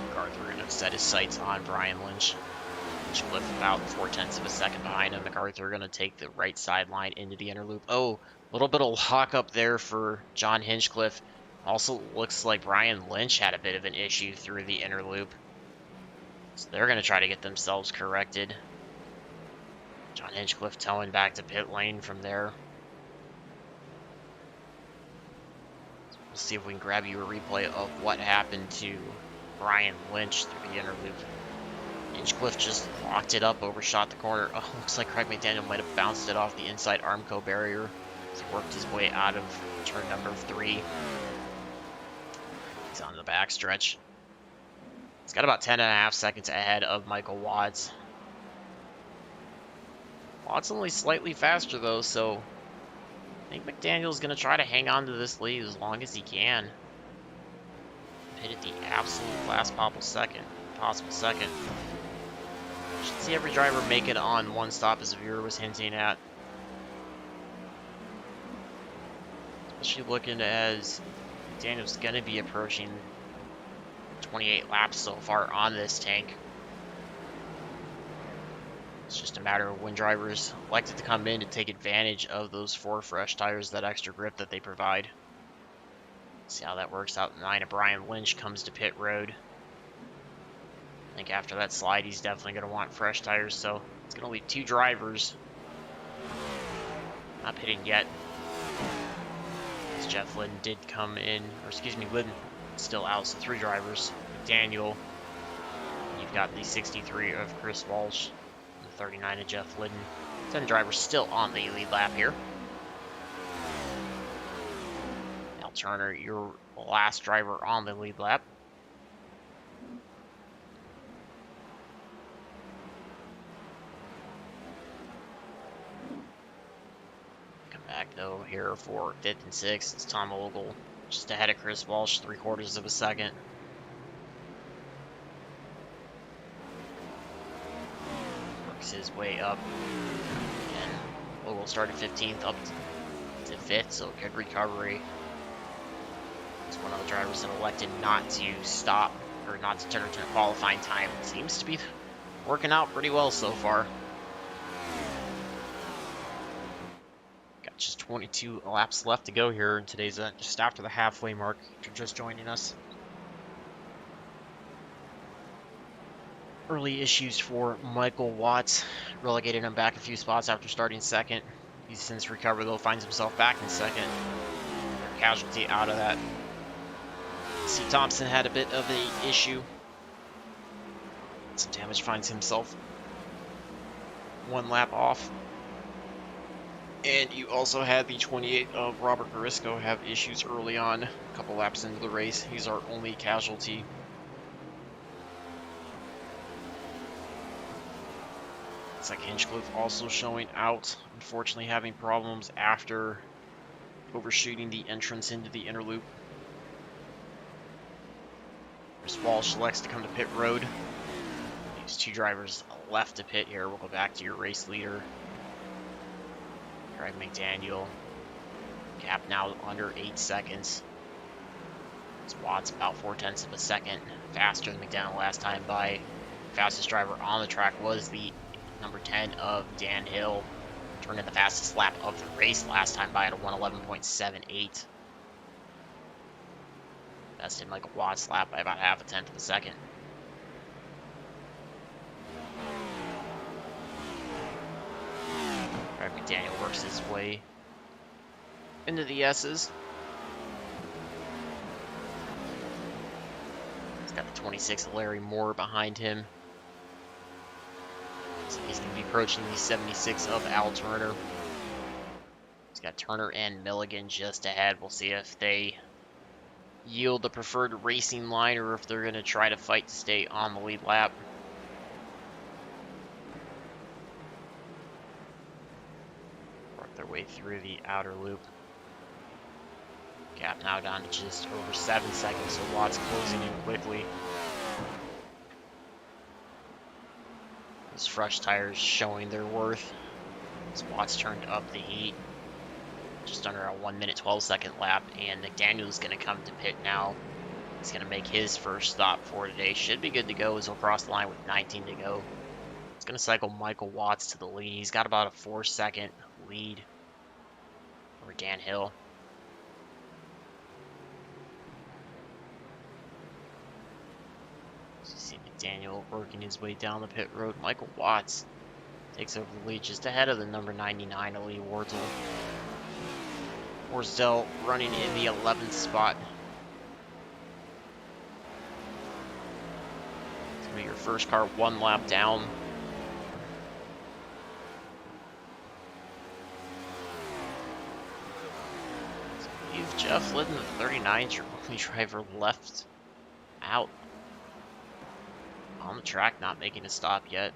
Macarthur going to set his sights on Brian Lynch. Hinchcliffe about 0.4 of a second behind him. Macarthur going to take the right sideline into the inner loop. Oh, a little bit of lock up there for John Hinchcliffe. Also looks like Brian Lynch had a bit of an issue through the inner loop. So they're going to try to get themselves corrected. John Hinchcliffe towing back to pit lane from there. So we'll see if we can grab you a replay of what happened to Brian Lynch through the inner loop. Hinchcliffe just locked it up, overshot the corner. Oh, looks like Craig McDaniel might have bounced it off the inside Armco barrier. He's worked his way out of turn number 3. He's on the backstretch. He's got about 10.5 seconds ahead of Michael Watts. Watts only slightly faster though, so I think McDaniel's going to try to hang on to this lead as long as he can. pitted the absolute last possible second. Should see every driver make it on one stop, as the viewer was hinting at. Especially looking as Daniel's going to be approaching 28 laps so far on this tank. It's just a matter of when drivers elected to come in to take advantage of those 4 fresh tires, that extra grip that they provide. See how that works out. 9 of Brian Lynch comes to pit road. I think after that slide, he's definitely going to want fresh tires, so it's going to leave 2 drivers not pitting yet. As Jeff Lydon did come in, or excuse me, Lydon still out, so 3 drivers. Daniel, you've got the 63 of Chris Walsh, and the 39 of Jeff Lydon. 10 drivers still on the lead lap here. Al Turner, your last driver on the lead lap. Back though here for 5th and 6th, it's Tom Ogle just ahead of Chris Walsh, 3/4 of a second. Works his way up, and Ogle started 15th up to 5th, so good recovery. It's one of the drivers that elected not to stop, or not to turn to qualifying time. It seems to be working out pretty well so far. Just 22 laps left to go here in today's event, just after the halfway mark, if you're just joining us. Early issues for Michael Watts, relegated him back a few spots after starting second. He's since recovered though, finds himself back in second. Casualty out of that. C. Thompson had a bit of an issue. Some damage, finds himself 1 lap off. And you also had the 28 of Robert Garisco have issues early on, a couple laps into the race. He's our only casualty. It's like Hinchcliffe also showing out, unfortunately having problems after overshooting the entrance into the inner loop. Chris Walsh selects to come to pit road. These 2 drivers left to pit here. We'll go back to your race leader, Greg McDaniel. Gap now under 8 seconds. Watts about 4/10 of a second faster than McDaniel last time by. Fastest driver on the track was the number 10 of Dan Hill. Turned in the fastest lap of the race last time by at a 1:11.78. Bested Michael Watts' lap by about 0.5 of a second. McDaniel works his way into the S's. He's got the 26 of Larry Moore behind him. So he's going to be approaching the 76 of Al Turner. He's got Turner and Milligan just ahead. We'll see if they yield the preferred racing line or if they're going to try to fight to stay on the lead lap. Their way through the outer loop. Gap now down to just over 7 seconds, so Watts closing in quickly. Those fresh tires showing their worth as Watts turned up the heat. Just under a 1:12 lap, and McDaniel's going to come to pit now. He's going to make his first stop for today. Should be good to go as he'll cross the line with 19 to go. It's going to cycle Michael Watts to the lead. He's got about a 4-second lead over Dan Hill. So you see McDaniel working his way down the pit road. Michael Watts takes over the lead just ahead of the number 99, Ali Wardell. Horsdale running in the 11th spot. It's going to be your first car 1 lap down. You've Jeff Lydon, the 39, your only driver left out on the track, not making a stop yet.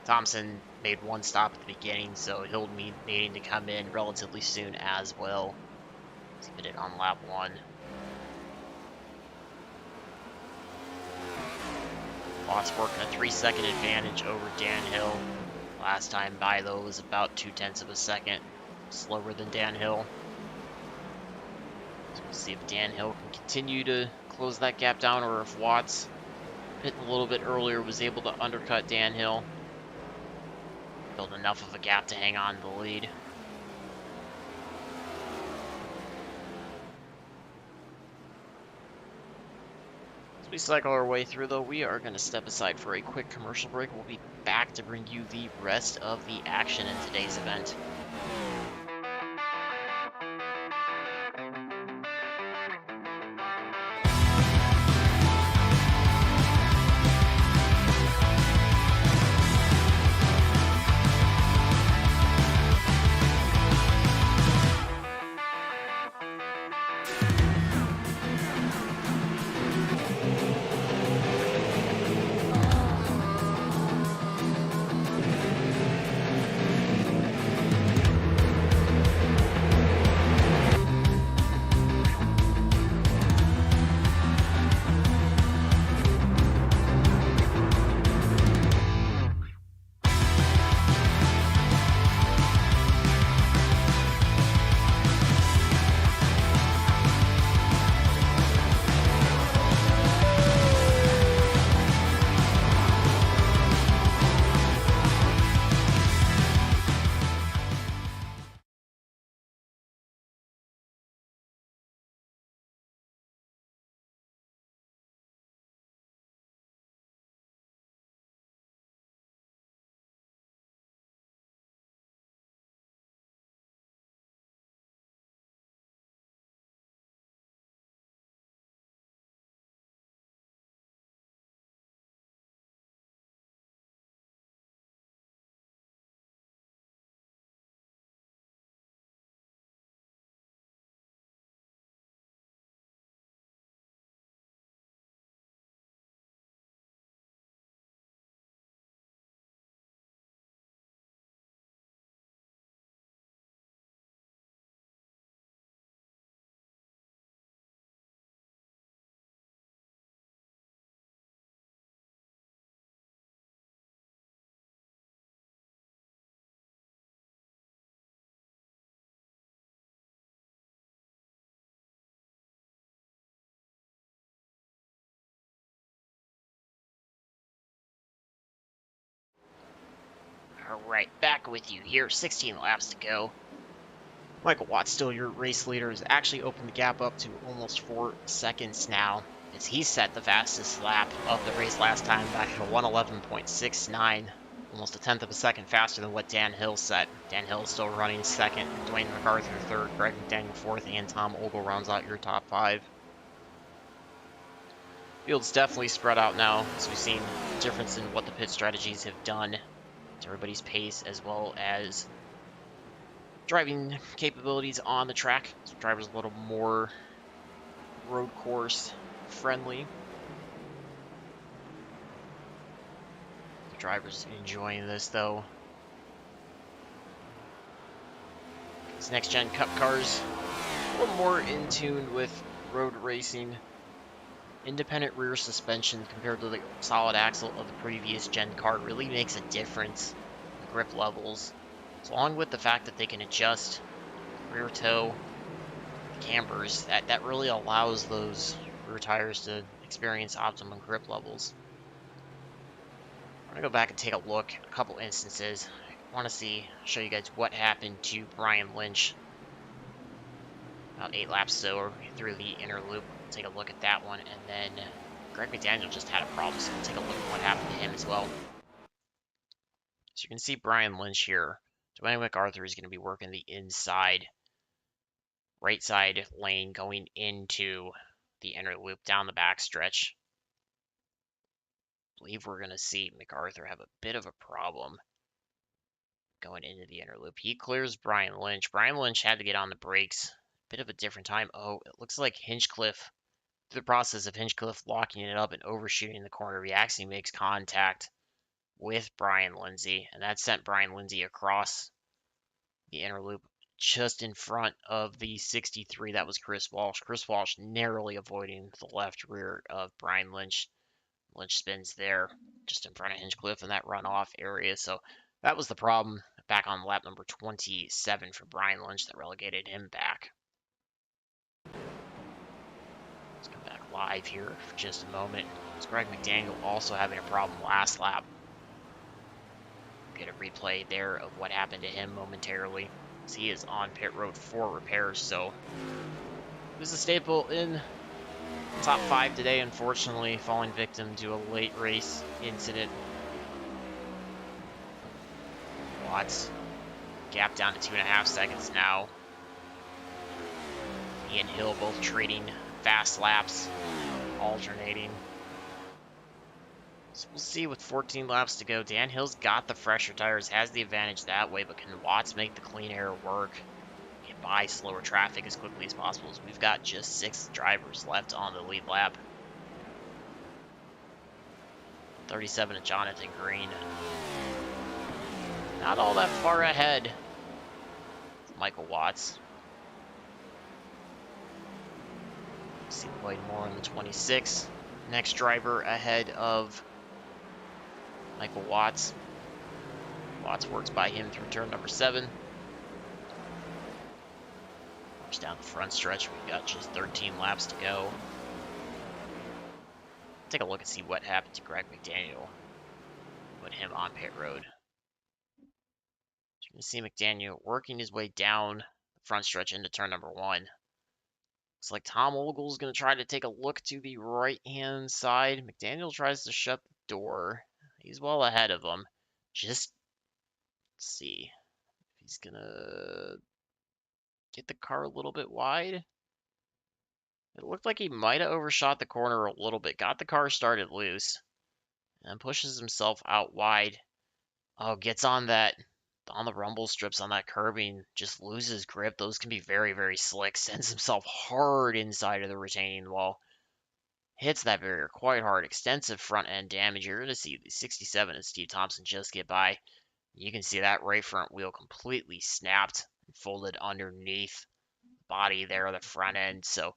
Thompson made 1 stop at the beginning, so he'll be needing to come in relatively soon as well. He's pitted on lap 1. Watts working a 3-second advantage over Dan Hill. Last time by, though, was about 0.2 of a second slower than Dan Hill. So we'll see if Dan Hill can continue to close that gap down, or if Watts, hitting a little bit earlier, was able to undercut Dan Hill. Build enough of a gap to hang on to the lead. As we cycle our way through, though, we are going to step aside for a quick commercial break. We'll be back to bring you the rest of the action in today's event. Alright, back with you here, 16 laps to go. Michael Watts, still your race leader, has actually opened the gap up to almost 4 seconds now, as he set the fastest lap of the race last time back at a 1:11.69, almost 1/10 of a second faster than what Dan Hill set. Dan Hill still running second, Dwayne Macarthur third, Greg McDaniel fourth, and Tom Ogle rounds out your top 5. Field's definitely spread out now, as we've seen a difference in what the pit strategies have done to everybody's pace, as well as driving capabilities on the track. So drivers a little more road course friendly. The drivers enjoying this, though. These next gen cup cars a little more in tune with road racing. Independent rear suspension compared to the solid axle of the previous gen car really makes a difference in grip levels, along with the fact that they can adjust rear toe cambers. That really allows those rear tires to experience optimum grip levels. I'm gonna go back and take a look at a couple instances. I want to show you guys what happened to Brian Lynch about 8 laps so through the inner loop. Take a look at that one, and then Greg McDaniel just had a problem, so we'll take a look at what happened to him as well. So you can see Brian Lynch here. Dwayne Macarthur is going to be working the inside, right side lane going into the inner loop down the back stretch. I believe we're going to see Macarthur have a bit of a problem going into the inner loop. He clears Brian Lynch. Brian Lynch had to get on the brakes. Bit of a different time. Oh, it looks like Hinchcliffe, through the process of Hinchcliffe locking it up and overshooting the corner, he actually makes contact with Brian Lindsay, and that sent Brian Lindsay across the inner loop just in front of the 63. That was Chris Walsh. Chris Walsh narrowly avoiding the left rear of Brian Lynch. Lynch spins there, just in front of Hinchcliffe in that runoff area. So that was the problem back on lap number 27 for Brian Lynch that relegated him back. Let's come back live here for just a moment. It's Greg McDaniel also having a problem last lap. Get a replay there of what happened to him momentarily. He is on pit road for repairs, so he was a staple in top 5 today, unfortunately, falling victim to a late race incident. Watts gap down to 2.5 seconds now. He and Hill both trading fast laps, alternating. So we'll see with 14 laps to go. Dan Hill's got the fresher tires, has the advantage that way, but can Watts make the clean air work? Get by slower traffic as quickly as possible, as we've got just 6 drivers left on the lead lap. 37 to Jonathan Green. Not all that far ahead. Michael Watts. See Lloyd Moore in the 26. Next driver ahead of Michael Watts. Watts works by him through turn number 7. Just down the front stretch, we've got just 13 laps to go. Take a look and see what happened to Greg McDaniel. Put him on pit road. You can see McDaniel working his way down the front stretch into turn number 1. Looks like Tom Ogle's going to try to take a look to the right-hand side. McDaniel tries to shut the door. He's well ahead of him. Just see if he's going to get the car a little bit wide. It looked like he might have overshot the corner a little bit. Got the car started loose. And pushes himself out wide. Oh, gets on the rumble strips on that curbing. Just loses grip. Those can be very, very slick. Sends himself hard inside of the retaining wall. Hits that barrier quite hard. Extensive front end damage. You're going to see the 67 and Steve Thompson just get by. You can see that right front wheel completely snapped and folded underneath the body there, the front end. So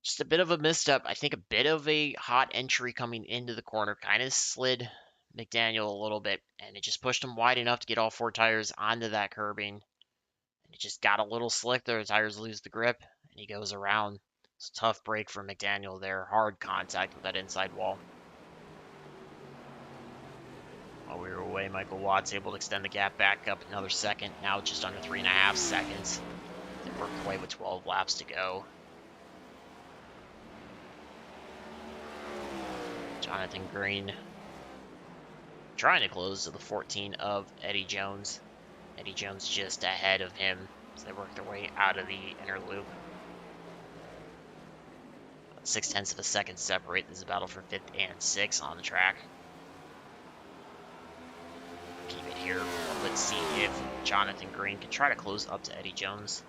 just a bit of a misstep. I think a bit of a hot entry coming into the corner. Kind of slid McDaniel a little bit, and it just pushed him wide enough to get all 4 tires onto that curbing. And it just got a little slick there. The tires lose the grip, and he goes around. It's a tough break for McDaniel there. Hard contact with that inside wall. While we were away, Michael Watts able to extend the gap back up another second. Now just under 3.5 seconds. They work away with 12 laps to go. Jonathan Green trying to close to the 14 of Eddie Jones. Eddie Jones just ahead of him as they work their way out of the inner loop. 0.6 of a second separate. This is a battle for 5th and 6th on the track. Keep it here. Let's see if Jonathan Green can try to close up to Eddie Jones.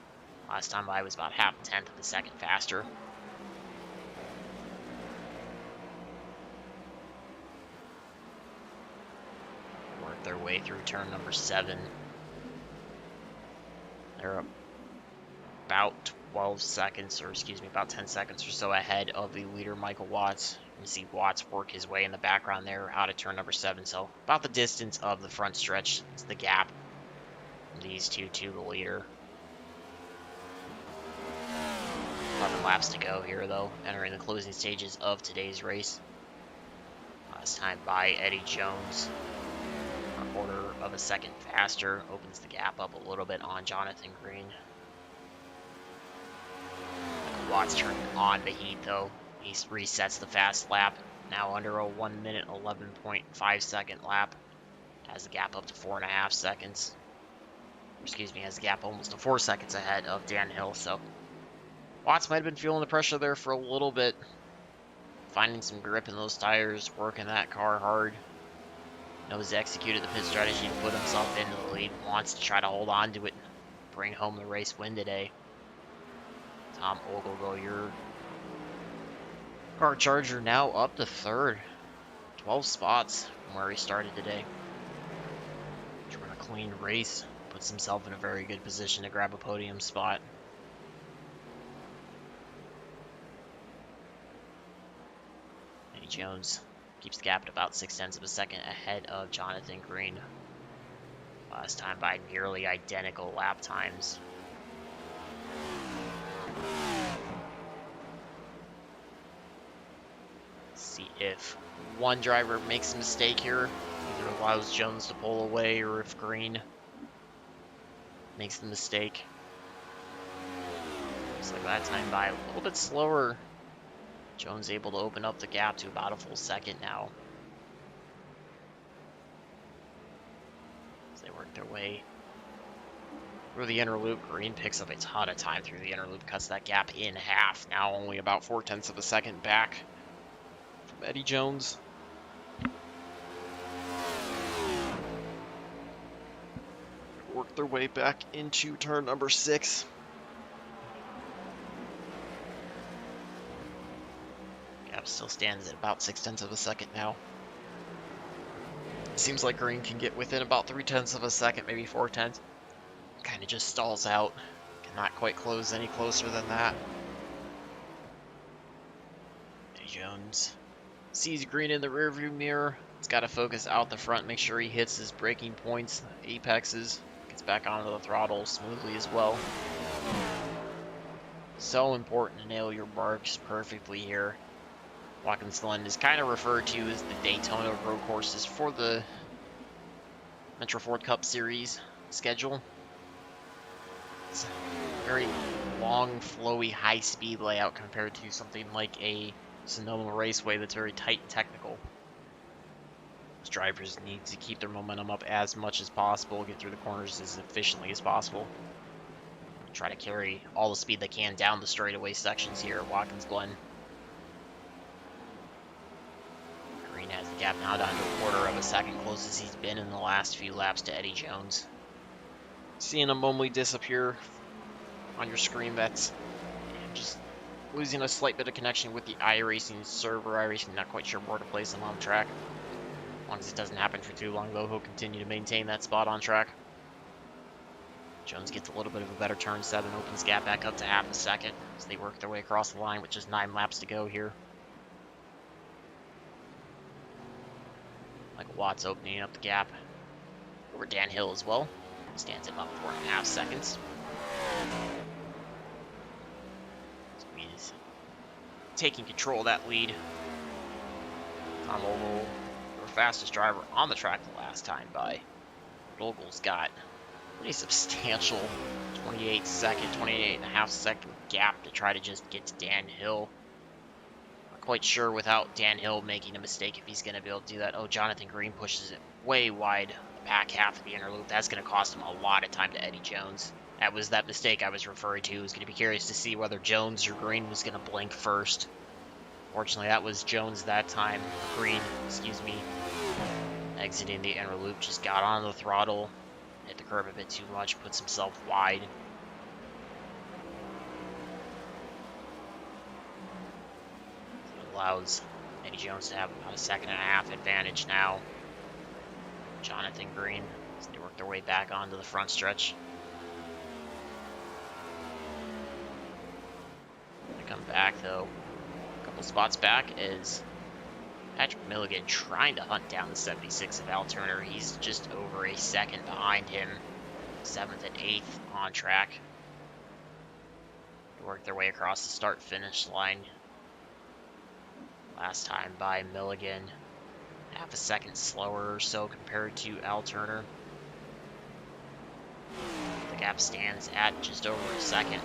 Last time by was about 0.5 of a second faster. Work their way through turn number 7. They're about 12 seconds, or excuse me, about 10 seconds or so ahead of the leader, Michael Watts. You see Watts work his way in the background there out of turn number 7, so about the distance of the front stretch is the gap from these two to the leader. 11 laps to go here, though, entering the closing stages of today's race. Last time by Eddie Jones, a quarter of a second faster, opens the gap up a little bit on Jonathan Green. Watts turning on the heat, though. He resets the fast lap, now under a 1 minute 11.5 second lap. Has the gap up to 4.5 seconds. Excuse me, has the gap almost to 4 seconds ahead of Dan Hill. So Watts might have been feeling the pressure there for a little bit. Finding some grip in those tires, working that car hard. Knows he executed the pit strategy to put himself into the lead. Wants to try to hold on to it, bring home the race win today. Tom Ogle, your car charger now up to 3rd. 12 spots from where he started today. He's run a clean race. Puts himself in a very good position to grab a podium spot. Eddie Jones keeps the gap at about 0.6 of a second ahead of Jonathan Green. Last time by nearly identical lap times. Let's see if one driver makes a mistake here, either allows Jones to pull away or if Green makes the mistake. Looks like that time by a little bit slower. Jones able to open up the gap to about a full second now. As they work their way through the inner loop, Green picks up a ton of time through the inner loop, cuts that gap in half. Now only about 0.4 of a second back from Eddie Jones. Work their way back into turn number 6. Gap still stands at about 0.6 of a second now. It seems like Green can get within about 0.3 of a second, maybe 0.4. Kind of just stalls out. Cannot quite close any closer than that. Eddie Jones sees Green in the rearview mirror. He's got to focus out the front, make sure he hits his braking points, apexes, gets back onto the throttle smoothly as well. So important to nail your marks perfectly here. Watkins Glen is kind of referred to as the Daytona road courses for the Metro Ford Cup Series schedule. It's a very long, flowy, high-speed layout compared to something like a Sonoma Raceway that's very tight and technical. Those drivers need to keep their momentum up as much as possible, get through the corners as efficiently as possible. Try to carry all the speed they can down the straightaway sections here at Watkins Glen. Green has the gap now down to 1/4 of a second, closest he's been in the last few laps to Eddie Jones. Seeing him momentarily disappear on your screen, that's just losing a slight bit of connection with the iRacing server. iRacing not quite sure where to place him on track. As long as it doesn't happen for too long, though, he'll continue to maintain that spot on track. Jones gets a little bit of a better turn set and opens gap back up to 0.5 second as they work their way across the line with just 9 laps to go here. Michael Watts opening up the gap over Dan Hill as well. Stands at about 4.5 seconds. So he's taking control of that lead. Tom Ogle, the fastest driver on the track the last time by. Ogle's got pretty substantial 28.5 second gap to try to just get to Dan Hill. Not quite sure without Dan Hill making a mistake if he's going to be able to do that. Oh, Jonathan Green pushes it way wide. Back half of the inner loop. That's going to cost him a lot of time to Eddie Jones. That was that mistake I was referring to. I was going to be curious to see whether Jones or Green was going to blink first. Fortunately, that was Jones that time. Green, excuse me, exiting the inner loop, just got on the throttle, hit the curb a bit too much, puts himself wide. It allows Eddie Jones to have about 1.5 seconds advantage now. Jonathan Green as they work their way back onto the front stretch. They come back though, a couple spots back is Patrick Milligan trying to hunt down the 76 of Al Turner. He's just over 1 second behind him, 7th and 8th on track. They work their way across the start-finish line. Last time by Milligan. 0.5 second slower or so compared to Al Turner. The gap stands at just over 1 second.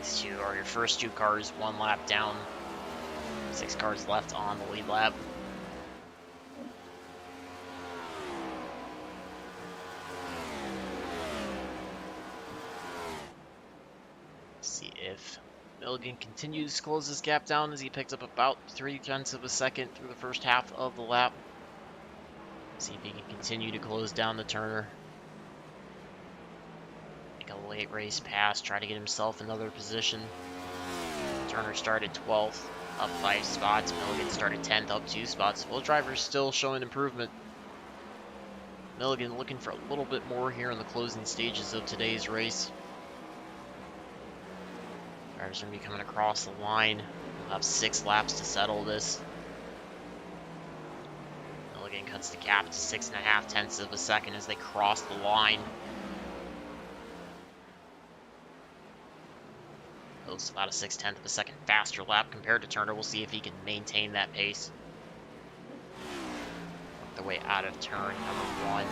These two are your first 2 cars, 1 lap down. 6 cars left on the lead lap. Let's see if Milligan continues to close this gap down as he picks up about 0.3 of a second through the first half of the lap. See if he can continue to close down the Turner. Make a late race pass, try to get himself another position. Turner started 12th, up 5 spots. Milligan started 10th, up 2 spots. Both drivers still showing improvement. Milligan looking for a little bit more here in the closing stages of today's race. Tires are going to be coming across the line. We'll have 6 laps to settle this. Milligan cuts the gap to 6.5 tenths of a second as they cross the line. It's about a 6/10 of a second faster lap compared to Turner. We'll see if he can maintain that pace. Work their way out of turn number 1.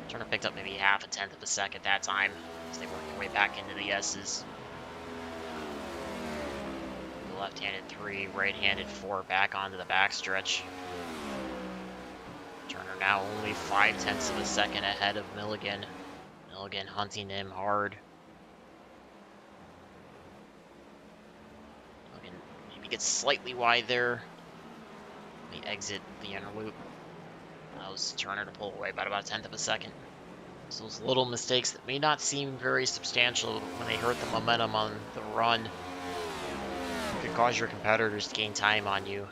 Turner picked up maybe half a tenth of a second that time as they work their way back into the S's. The left-handed 3, right-handed 4 back onto the backstretch. Turner now only 5/10 of a second ahead of Milligan. Milligan hunting him hard. Gets slightly wide there. We exit the inner loop. Allows Turner to pull away by about a tenth of a second. So those little mistakes that may not seem very substantial when they hurt the momentum on the run could cause your competitors to gain time on you.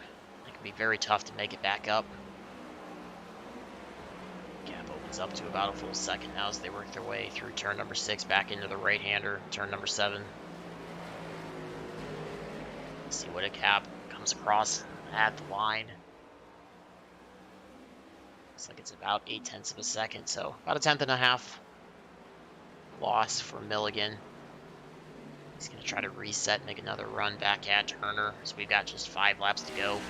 It can be very tough to make it back up. Gap opens up to about a full second now as they work their way through turn number 6 back into the right-hander, turn number 7. See what a gap comes across at the line. Looks like it's about 8/10 of a second, so about a 1/10.5 loss for Milligan. He's going to try to reset, make another run back at Turner, so we've got just 5 laps to go.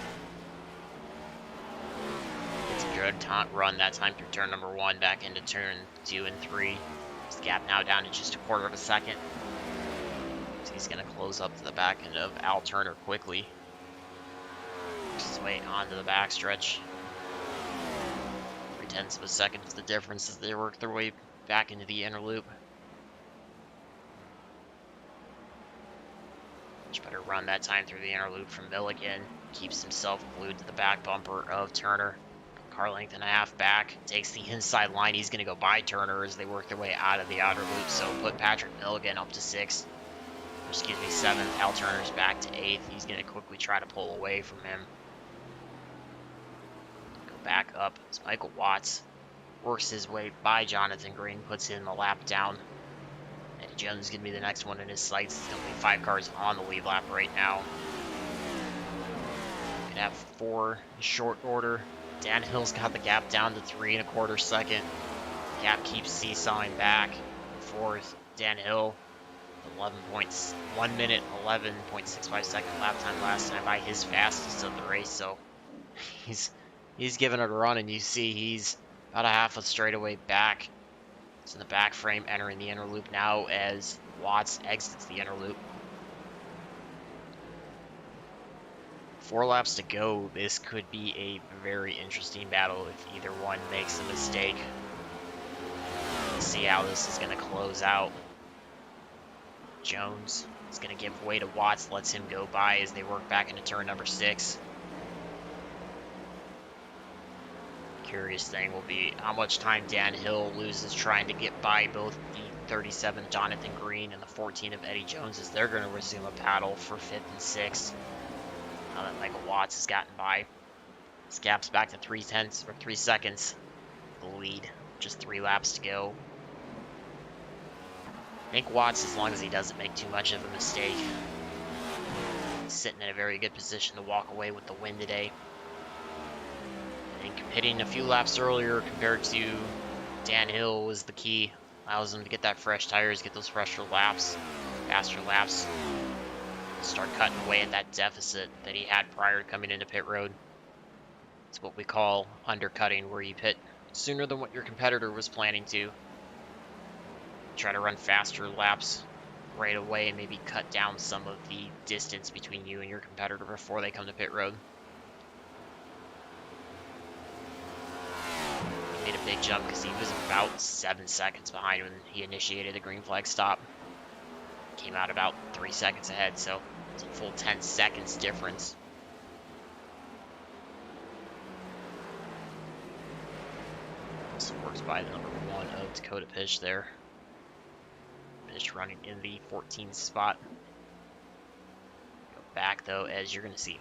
It's a good run that time through turn number 1, back into turn 2 and 3. This gap now down to just a 1/4 of a second. He's going to close up to the back end of Al Turner quickly. Works his way onto the backstretch. 3/10 of a second is the difference as they work their way back into the inner loop. Much better run that time through the inner loop from Milligan. Keeps himself glued to the back bumper of Turner. Car length and a half back. Takes the inside line. He's going to go by Turner as they work their way out of the outer loop. So put Patrick Milligan up to 6th. Excuse me, 7th. Al Turner's back to 8th. He's going to quickly try to pull away from him. Go back up as Michael Watts works his way by Jonathan Green, puts in the lap down. Eddie Jones is going to be the next one in his sights. There's going to be 5 cars on the lead lap right now. Could have 4 in short order. Dan Hill's got the gap down to 3 1/4 second. Gap keeps seesawing back. 4th, Dan Hill. 1 minute 11.65 second lap time last time by his fastest of the race, so he's giving it a run, and you see he's about a half a straightaway back. It's in the back frame entering the inner loop now as Watts exits the inner loop. 4 laps to go. This could be a very interesting battle if either one makes a mistake. Let's see how this is going to close out. Jones is going to give way to Watts, lets him go by as they work back into turn number 6. Curious thing will be how much time Dan Hill loses trying to get by both the 37 Jonathan Green and the 14 of Eddie Jones as they're going to resume a battle for 5th and 6th. Now that Michael Watts has gotten by. This gap's back to 3 seconds. The lead, just 3 laps to go. I think Watts, as long as he doesn't make too much of a mistake, he's sitting in a very good position to walk away with the win today. I think hitting a few laps earlier compared to Dan Hill was the key. Allows him to get that fresh tires, get those fresher laps, faster laps, start cutting away at that deficit that he had prior to coming into pit road. It's what we call undercutting, where you pit sooner than what your competitor was planning to. Try to run faster laps right away and maybe cut down some of the distance between you and your competitor before they come to pit road. He made a big jump because he was about 7 seconds behind when he initiated the green flag stop. Came out about 3 seconds ahead, so it's a full 10 seconds difference. Also works by the number 1 of Dakota Pitch there. Pitch running in the 14th spot. Go back though, as you're going to see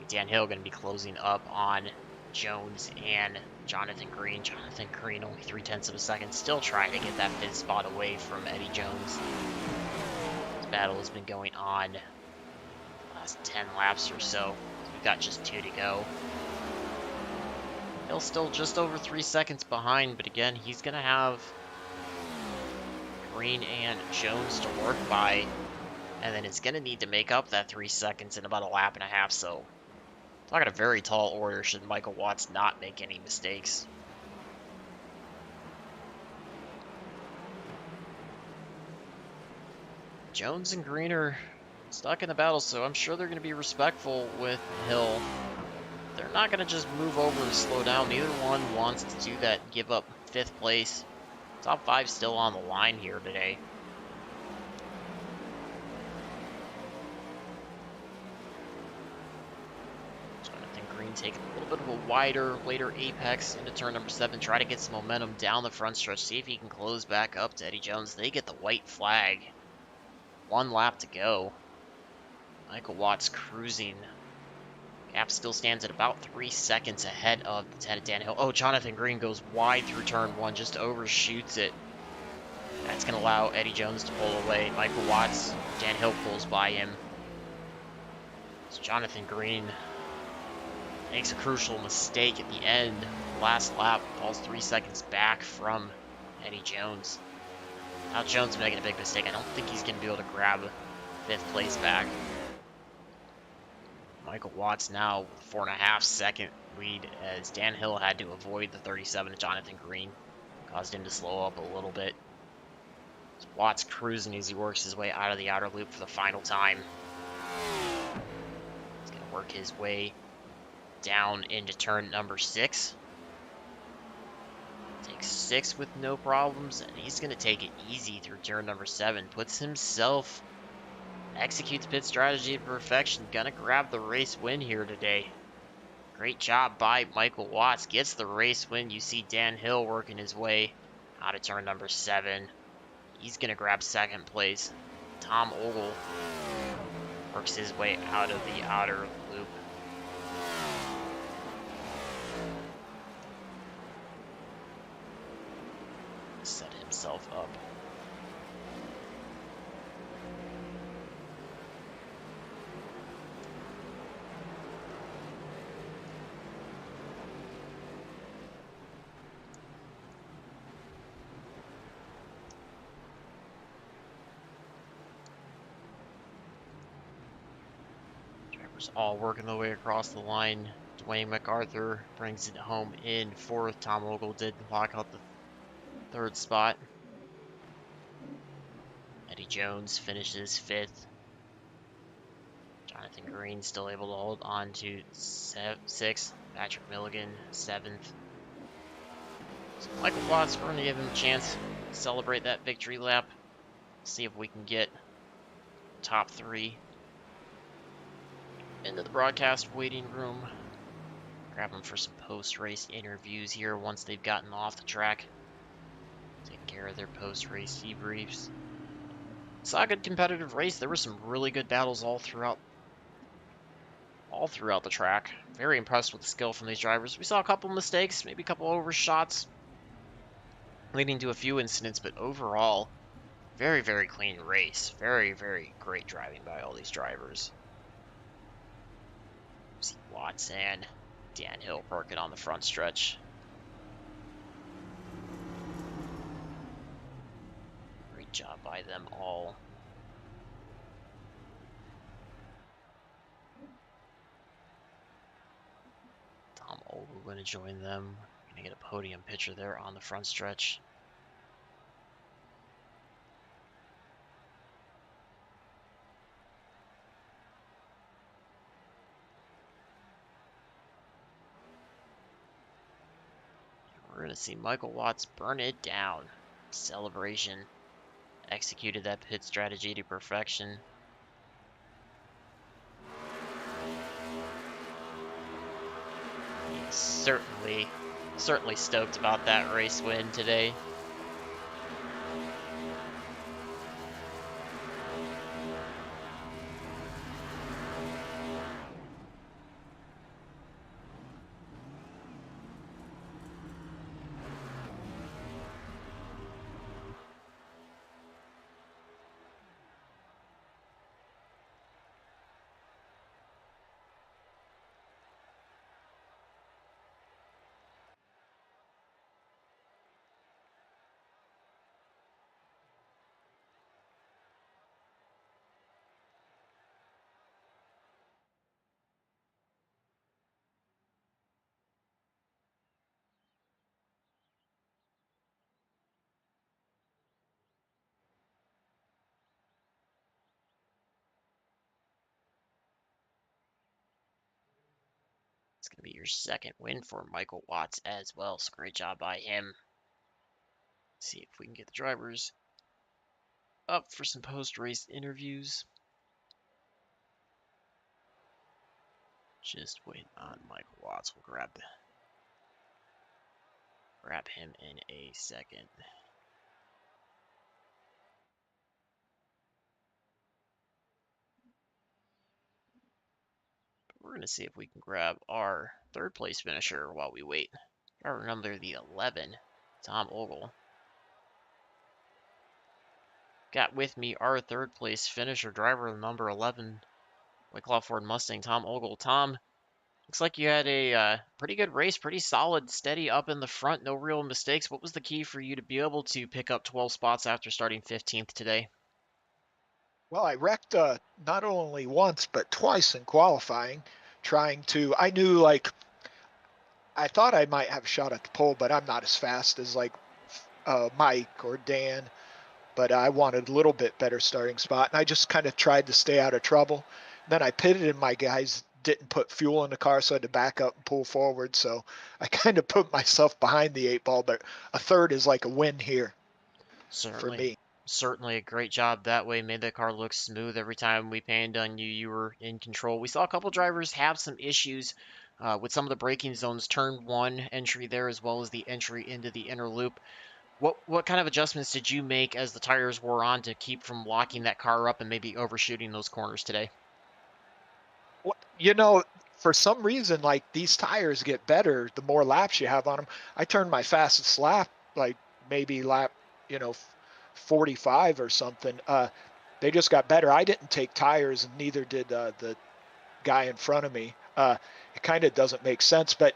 Dan Hill going to be closing up on Jones and Jonathan Green. Jonathan Green only 0.3 of a second. Still trying to get that 5th spot away from Eddie Jones. This battle has been going on the last 10 laps or so. We've got just 2 to go. He'll still just over 3 seconds behind, but again, he's going to have Green and Jones to work by, and then it's going to need to make up that 3 seconds in about a lap and a half, so talking a very tall order should Michael Watts not make any mistakes. Jones and Green are stuck in the battle, so I'm sure they're going to be respectful with Hill. They're not going to just move over and slow down. Neither one wants to do that and give up 5th place. Top 5 still on the line here today. Jonathan Green taking a little bit of a wider, later apex into turn number 7. Try to get some momentum down the front stretch. See if he can close back up to Eddie Jones. They get the white flag. 1 lap to go. Michael Watts cruising. Gap still stands at about 3 seconds ahead of the 10 of Dan Hill. Oh, Jonathan Green goes wide through turn 1, just overshoots it. That's going to allow Eddie Jones to pull away. Michael Watts, Dan Hill pulls by him. So Jonathan Green makes a crucial mistake at the end. Last lap, falls 3 seconds back from Eddie Jones. Now Jones making a big mistake. I don't think he's going to be able to grab 5th place back. Michael Watts now with 4.5 second lead as Dan Hill had to avoid the 37 of Jonathan Green. Caused him to slow up a little bit. So Watts cruising as he works his way out of the outer loop for the final time. He's going to work his way down into turn number 6. Takes 6 with no problems, and he's going to take it easy through turn number 7. Puts himself... Executes pit strategy to perfection. Gonna grab the race win here today. Great job by Michael Watts. Gets the race win. You see Dan Hill working his way out of turn number 7. He's gonna grab 2nd place. Tom Ogle works his way out of the outer loop. Set himself up. All working their way across the line. Dwayne Macarthur brings it home in 4th. Tom Ogle did lock up the 3rd spot. Eddie Jones finishes 5th. Jonathan Green still able to hold on to 6th. Patrick Milligan 7th. So Michael Watts, we're going to give him a chance to celebrate that victory lap. See if we can get top 3 into the broadcast waiting room. Grab them for some post-race interviews here once they've gotten off the track. Taking care of their post-race debriefs. Saw a good competitive race. There were some really good battles all throughout the track. Very impressed with the skill from these drivers. We saw a couple mistakes, maybe a couple overshots, leading to a few incidents, but overall, very, very clean race. Very, very great driving by all these drivers. See Watts and Dan Hill working on the front stretch. Great job by them all. Tom Ogle going to join them. Going to get a podium picture there on the front stretch. We're going to see Michael Watts burn it down. Celebration. Executed that pit strategy to perfection. He's certainly stoked about that race win today. going to be your second win for Michael Watts as well, so great job by him. See if we can get the drivers up for some post-race interviews. Just waiting on Michael Watts. We'll grab him in a second. We're going to see if we can grab our third place finisher while we wait. Driver number the 11, Tom Ogle. Got with me our third place finisher, driver number 11, White Claw Ford Mustang, Tom Ogle. Tom, looks like you had a pretty good race, pretty solid, steady up in the front, no real mistakes. What was the key for you to be able to pick up 12 spots after starting 15th today? Well, I wrecked not only once, but twice in qualifying, I knew I thought I might have a shot at the pole, but I'm not as fast as Mike or Dan, but I wanted a little bit better starting spot. And I just kind of tried to stay out of trouble. Then I pitted and my guys didn't put fuel in the car, so I had to back up and pull forward. So I kind of put myself behind the 8 ball, but a third is like a win here for me. Certainly a great job that way. Made the car look smooth every time we panned on you. You were in control. We saw a couple drivers have some issues with some of the braking zones. Turn 1 entry there, as well as the entry into the inner loop. What kind of adjustments did you make as the tires wore on to keep from locking that car up and maybe overshooting those corners today? For some reason, like these tires get better the more laps you have on them. I turned my fastest lap, like maybe lap, 45 or something. They just got better. I didn't take tires, and neither did the guy in front of me. It kind of doesn't make sense, but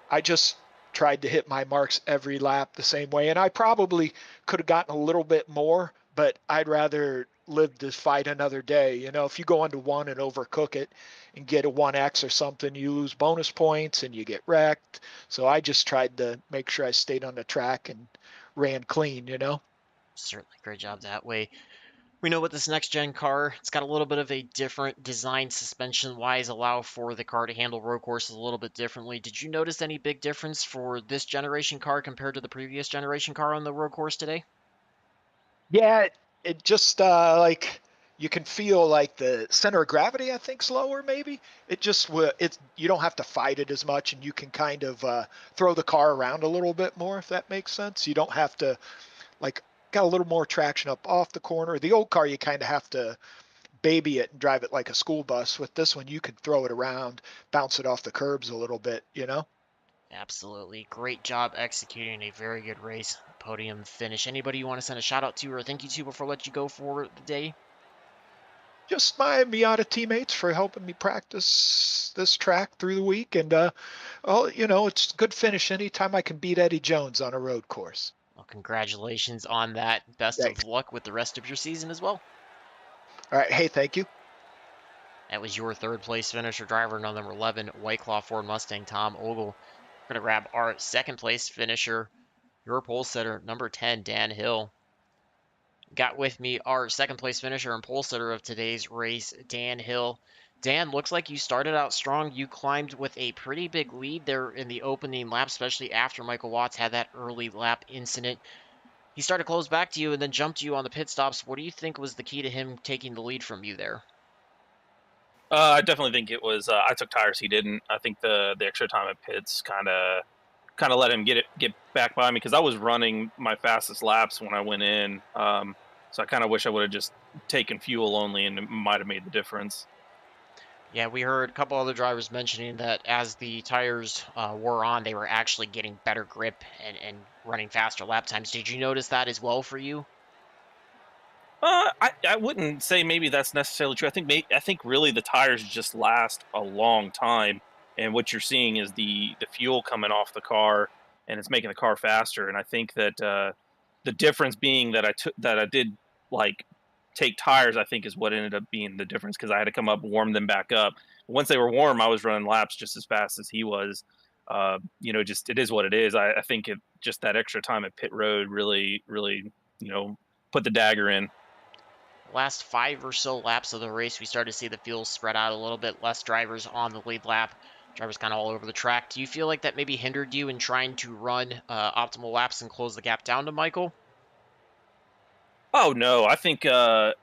I just tried to hit my marks every lap the same way. And I probably could have gotten a little bit more, but I'd rather live to fight another day. If you go into one and overcook it and get a 1X or something, you lose bonus points and you get wrecked. So I just tried to make sure I stayed on the track and ran clean. Certainly, great job that way. We know with this next gen car, it's got a little bit of a different design suspension wise, allow for the car to handle road courses a little bit differently. Did you notice any big difference for this generation car compared to the previous generation car on the road course today? Yeah, it just you can feel like the center of gravity, I think, lower maybe. You don't have to fight it as much, and you can kind of throw the car around a little bit more, if that makes sense. You don't have to got a little more traction up off the corner. The old car, you kind of have to baby it and drive it like a school bus. With this one, you can throw it around, bounce it off the curbs a little bit. Absolutely. Great job executing a very good race. Podium finish. Anybody you want to send a shout out to or a thank you to before I let you go for the day? Just my Miata teammates for helping me practice this track through the week. And, it's a good finish anytime I can beat Eddie Jones on a road course. Well, congratulations on that. Best of Thanks. luck with the rest of your season as well. All right. Hey, thank you. That was your third place finisher, driver number 11, White Claw Ford Mustang, Tom Ogle. We're going to grab our second place finisher, your pole setter, number 10, Dan Hill. Got with me our second place finisher and pole setter of today's race, Dan Hill. Dan, looks like you started out strong. You climbed with a pretty big lead there in the opening lap, especially after Michael Watts had that early lap incident. He started close back to you and then jumped you on the pit stops. What do you think was the key to him taking the lead from you there? I definitely think it was. I took tires, he didn't. I think the extra time at pits kind of let him get back by me because I was running my fastest laps when I went in. So I kind of wish I would have just taken fuel only, and it might have made the difference. Yeah, we heard a couple other drivers mentioning that as the tires wore on, they were actually getting better grip and running faster lap times. Did you notice that as well for you? I wouldn't say maybe that's necessarily true. I think really the tires just last a long time, and what you're seeing is the fuel coming off the car, and it's making the car faster. And I think that the difference being that I did like take tires, I think is what ended up being the difference because I had to come up, warm them back up. Once they were warm, I was running laps just as fast as he was. Just it is what it is. I think just that extra time at pit road really, put the dagger in. Last 5 or so laps of the race, we started to see the fuel spread out a little bit, less drivers on the lead lap. drivers kind of all over the track. Do you feel like that maybe hindered you in trying to run optimal laps and close the gap down to Michael? Oh no, I think the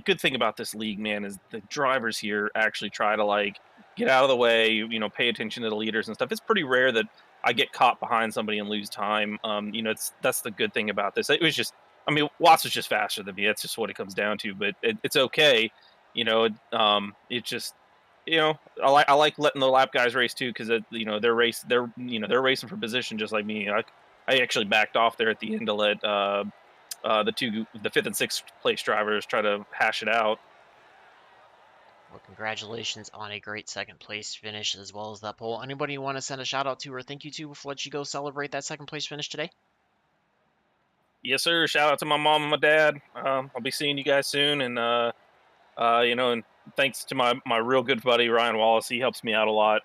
good thing about this league, man, is the drivers here actually try to like get out of the way, pay attention to the leaders and stuff. It's pretty rare that I get caught behind somebody and lose time. That's the good thing about this. It was just, I mean, Watts was just faster than me. That's just what it comes down to. But it's okay, It just, I like letting the lap guys race too because they're racing for position just like me. I actually backed off there at the end to let the fifth and sixth place drivers try to hash it out. Well, congratulations on a great second place finish as well as that pole. Anybody you want to send a shout out to or thank you to before I let you go celebrate that second place finish today? Yes, sir. Shout out to my mom and my dad. I'll be seeing you guys soon, and and thanks to my real good buddy Ryan Wallace. He helps me out a lot.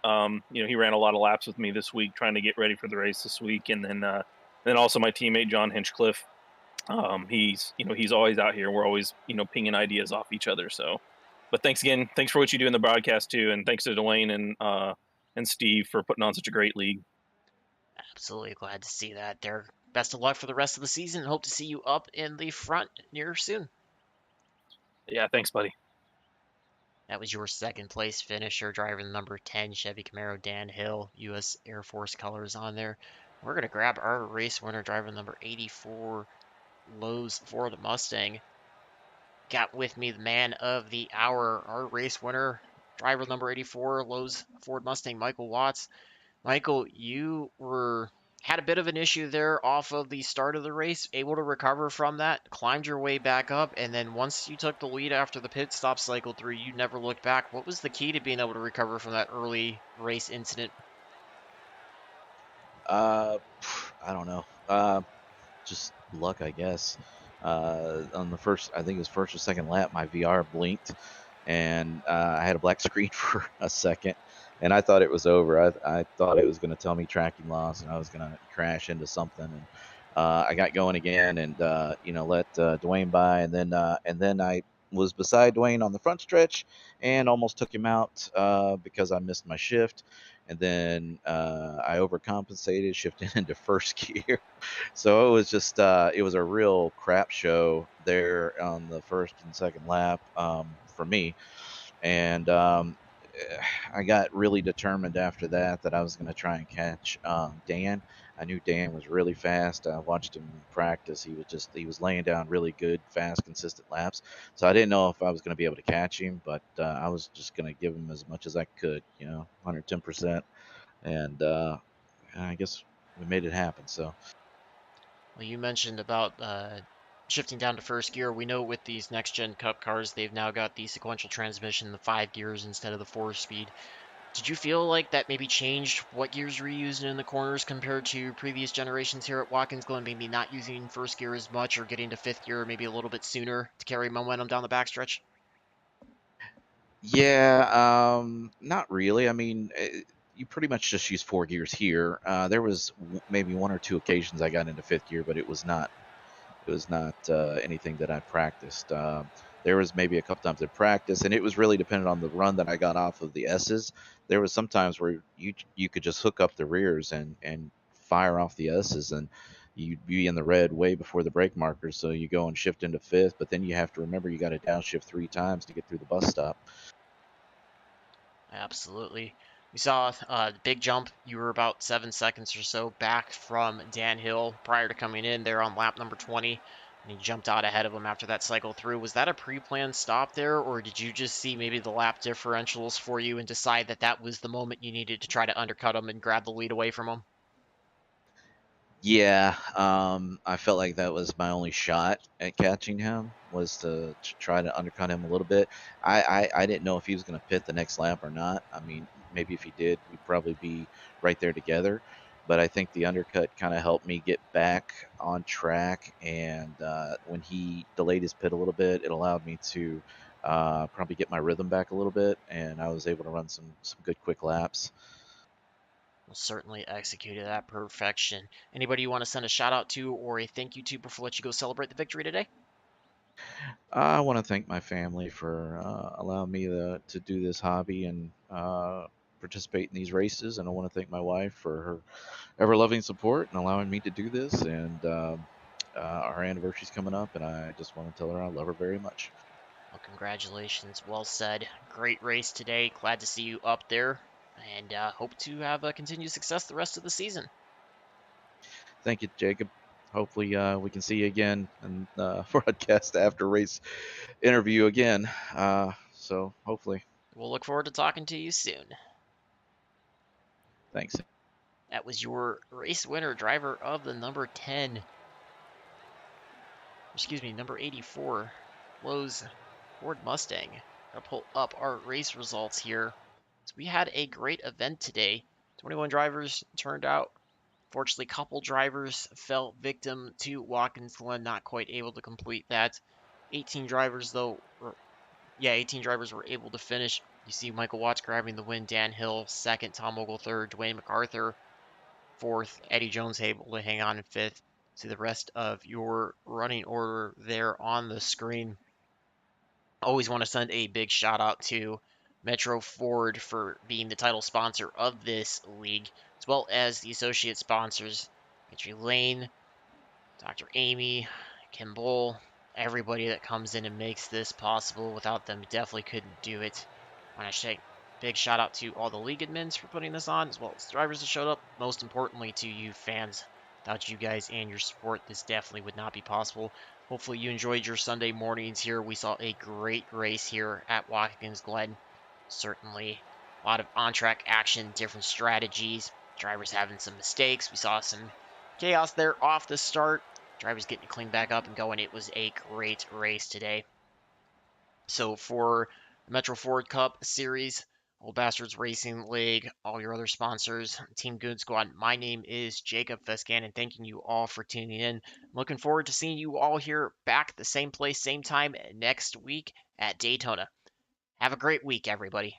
He ran a lot of laps with me this week, trying to get ready for the race this week, and then also my teammate John Hinchcliffe. He's always out here. We're always pinging ideas off each other. So, but thanks again. Thanks for what you do in the broadcast too, and thanks to Dwayne and Steve for putting on such a great league. Absolutely glad to see that, Derek. Best of luck for the rest of the season. Hope to see you up in the front near soon. Yeah, thanks, buddy. That was your second place finisher, driver number 10, Chevy Camaro, Dan Hill, U.S. Air Force colors on there. We're going to grab our race winner, driver number 84, Lowe's Ford Mustang. Got with me the man of the hour, our race winner, driver number 84, Lowe's Ford Mustang, Michael Watts. Michael, you had a bit of an issue there off of the start of the race, able to recover from that, climbed your way back up, and then once you took the lead after the pit stop cycled through, you never looked back. What was the key to being able to recover from that early race incident? I don't know. Just luck, I guess. On the first, I think it was first or second lap, my VR blinked, and I had a black screen for a second, and I thought it was over. I thought it was going to tell me tracking loss, and I was going to crash into something. And I got going again, and let Dwayne by, and then I was beside Dwayne on the front stretch, and almost took him out because I missed my shift. And then I overcompensated, shifting into first gear. So it was just it was a real crap show there on the first and second lap for me, and I got really determined after that I was going to try and catch Dan. I knew Dan was really fast. I watched him practice. He was laying down really good, fast, consistent laps. So I didn't know if I was going to be able to catch him, but I was just going to give him as much as I could, 110%. And I guess we made it happen. So. Well, you mentioned about shifting down to first gear. We know with these next gen Cup cars, they've now got the sequential transmission, the 5 gears instead of the 4-speed. Did you feel like that maybe changed what gears were using in the corners compared to previous generations here at Watkins Glen? Maybe not using first gear as much or getting to 5th gear maybe a little bit sooner to carry momentum down the backstretch? Yeah, not really. I mean, you pretty much just use 4 gears here. There was maybe 1 or 2 occasions I got into 5th gear, but it was not anything that I practiced. There was maybe a couple times in practice, and it was really dependent on the run that I got off of the S's. There was some times where you could just hook up the rears and fire off the S's, and you'd be in the red way before the brake markers. So you go and shift into 5th, but then you have to remember you got to downshift 3 times to get through the bus stop. Absolutely. We saw the big jump. You were about 7 seconds or so back from Dan Hill prior to coming in there on lap number 20. And he jumped out ahead of him after that cycle through. Was that a pre-planned stop there, or did you just see maybe the lap differentials for you and decide that that was the moment you needed to try to undercut him and grab the lead away from him? Yeah, I felt like that was my only shot at catching him was to try to undercut him a little bit. I didn't know if he was going to pit the next lap or not. I mean, maybe if he did, we'd probably be right there together. But I think the undercut kind of helped me get back on track. And when he delayed his pit a little bit, it allowed me to probably get my rhythm back a little bit. And I was able to run some good quick laps. Well, certainly executed at perfection. Anybody you want to send a shout out to or a thank you to before I let you go celebrate the victory today? I want to thank my family for allowing me to do this hobby and participate in these races, and I want to thank my wife for her ever-loving support and allowing me to do this. And our anniversary's coming up, and I just want to tell her I love her very much. Well, congratulations. Well said. Great race today. Glad to see you up there, and hope to have continued success the rest of the season. Thank you, Jacob. Hopefully, we can see you again and broadcast after race interview again. So hopefully, We'll look forward to talking to you soon. thanks. That was your race winner, driver of the number 10. Excuse me, number 84, Lowe's Ford Mustang. I'll pull up our race results here. So we had a great event today. 21 drivers turned out. Fortunately, a couple drivers fell victim to Watkins Glen, not quite able to complete that. 18 drivers, though, 18 drivers were able to finish. You see Michael Watts grabbing the win, Dan Hill second, Tom Ogle third, Dwayne Macarthur fourth, Eddie Jones able to hang on in fifth. See the rest of your running order there on the screen. Always want to send a big shout out to Metro Ford for being the title sponsor of this league, as well as the associate sponsors, Entry Lane, Dr. Amy, Kim Bull, everybody that comes in and makes this possible. Without them, definitely couldn't do it. I want to say big shout out to all the league admins for putting this on, as well as the drivers that showed up. Most importantly, to you fans. Without you guys and your support, this definitely would not be possible. Hopefully you enjoyed your Sunday mornings here. We saw a great race here at Watkins Glen. Certainly a lot of on-track action, different strategies, drivers having some mistakes. We saw some chaos there off the start. Drivers getting clean back up and going. It was a great race today. So for the Metro Ford Cup Series, Old Bastards Racing League, all your other sponsors, Team Goon Squad, my name is Jacob Fescan, thanking you all for tuning in. I'm looking forward to seeing you all here back at the same place, same time next week at Daytona. Have a great week, everybody.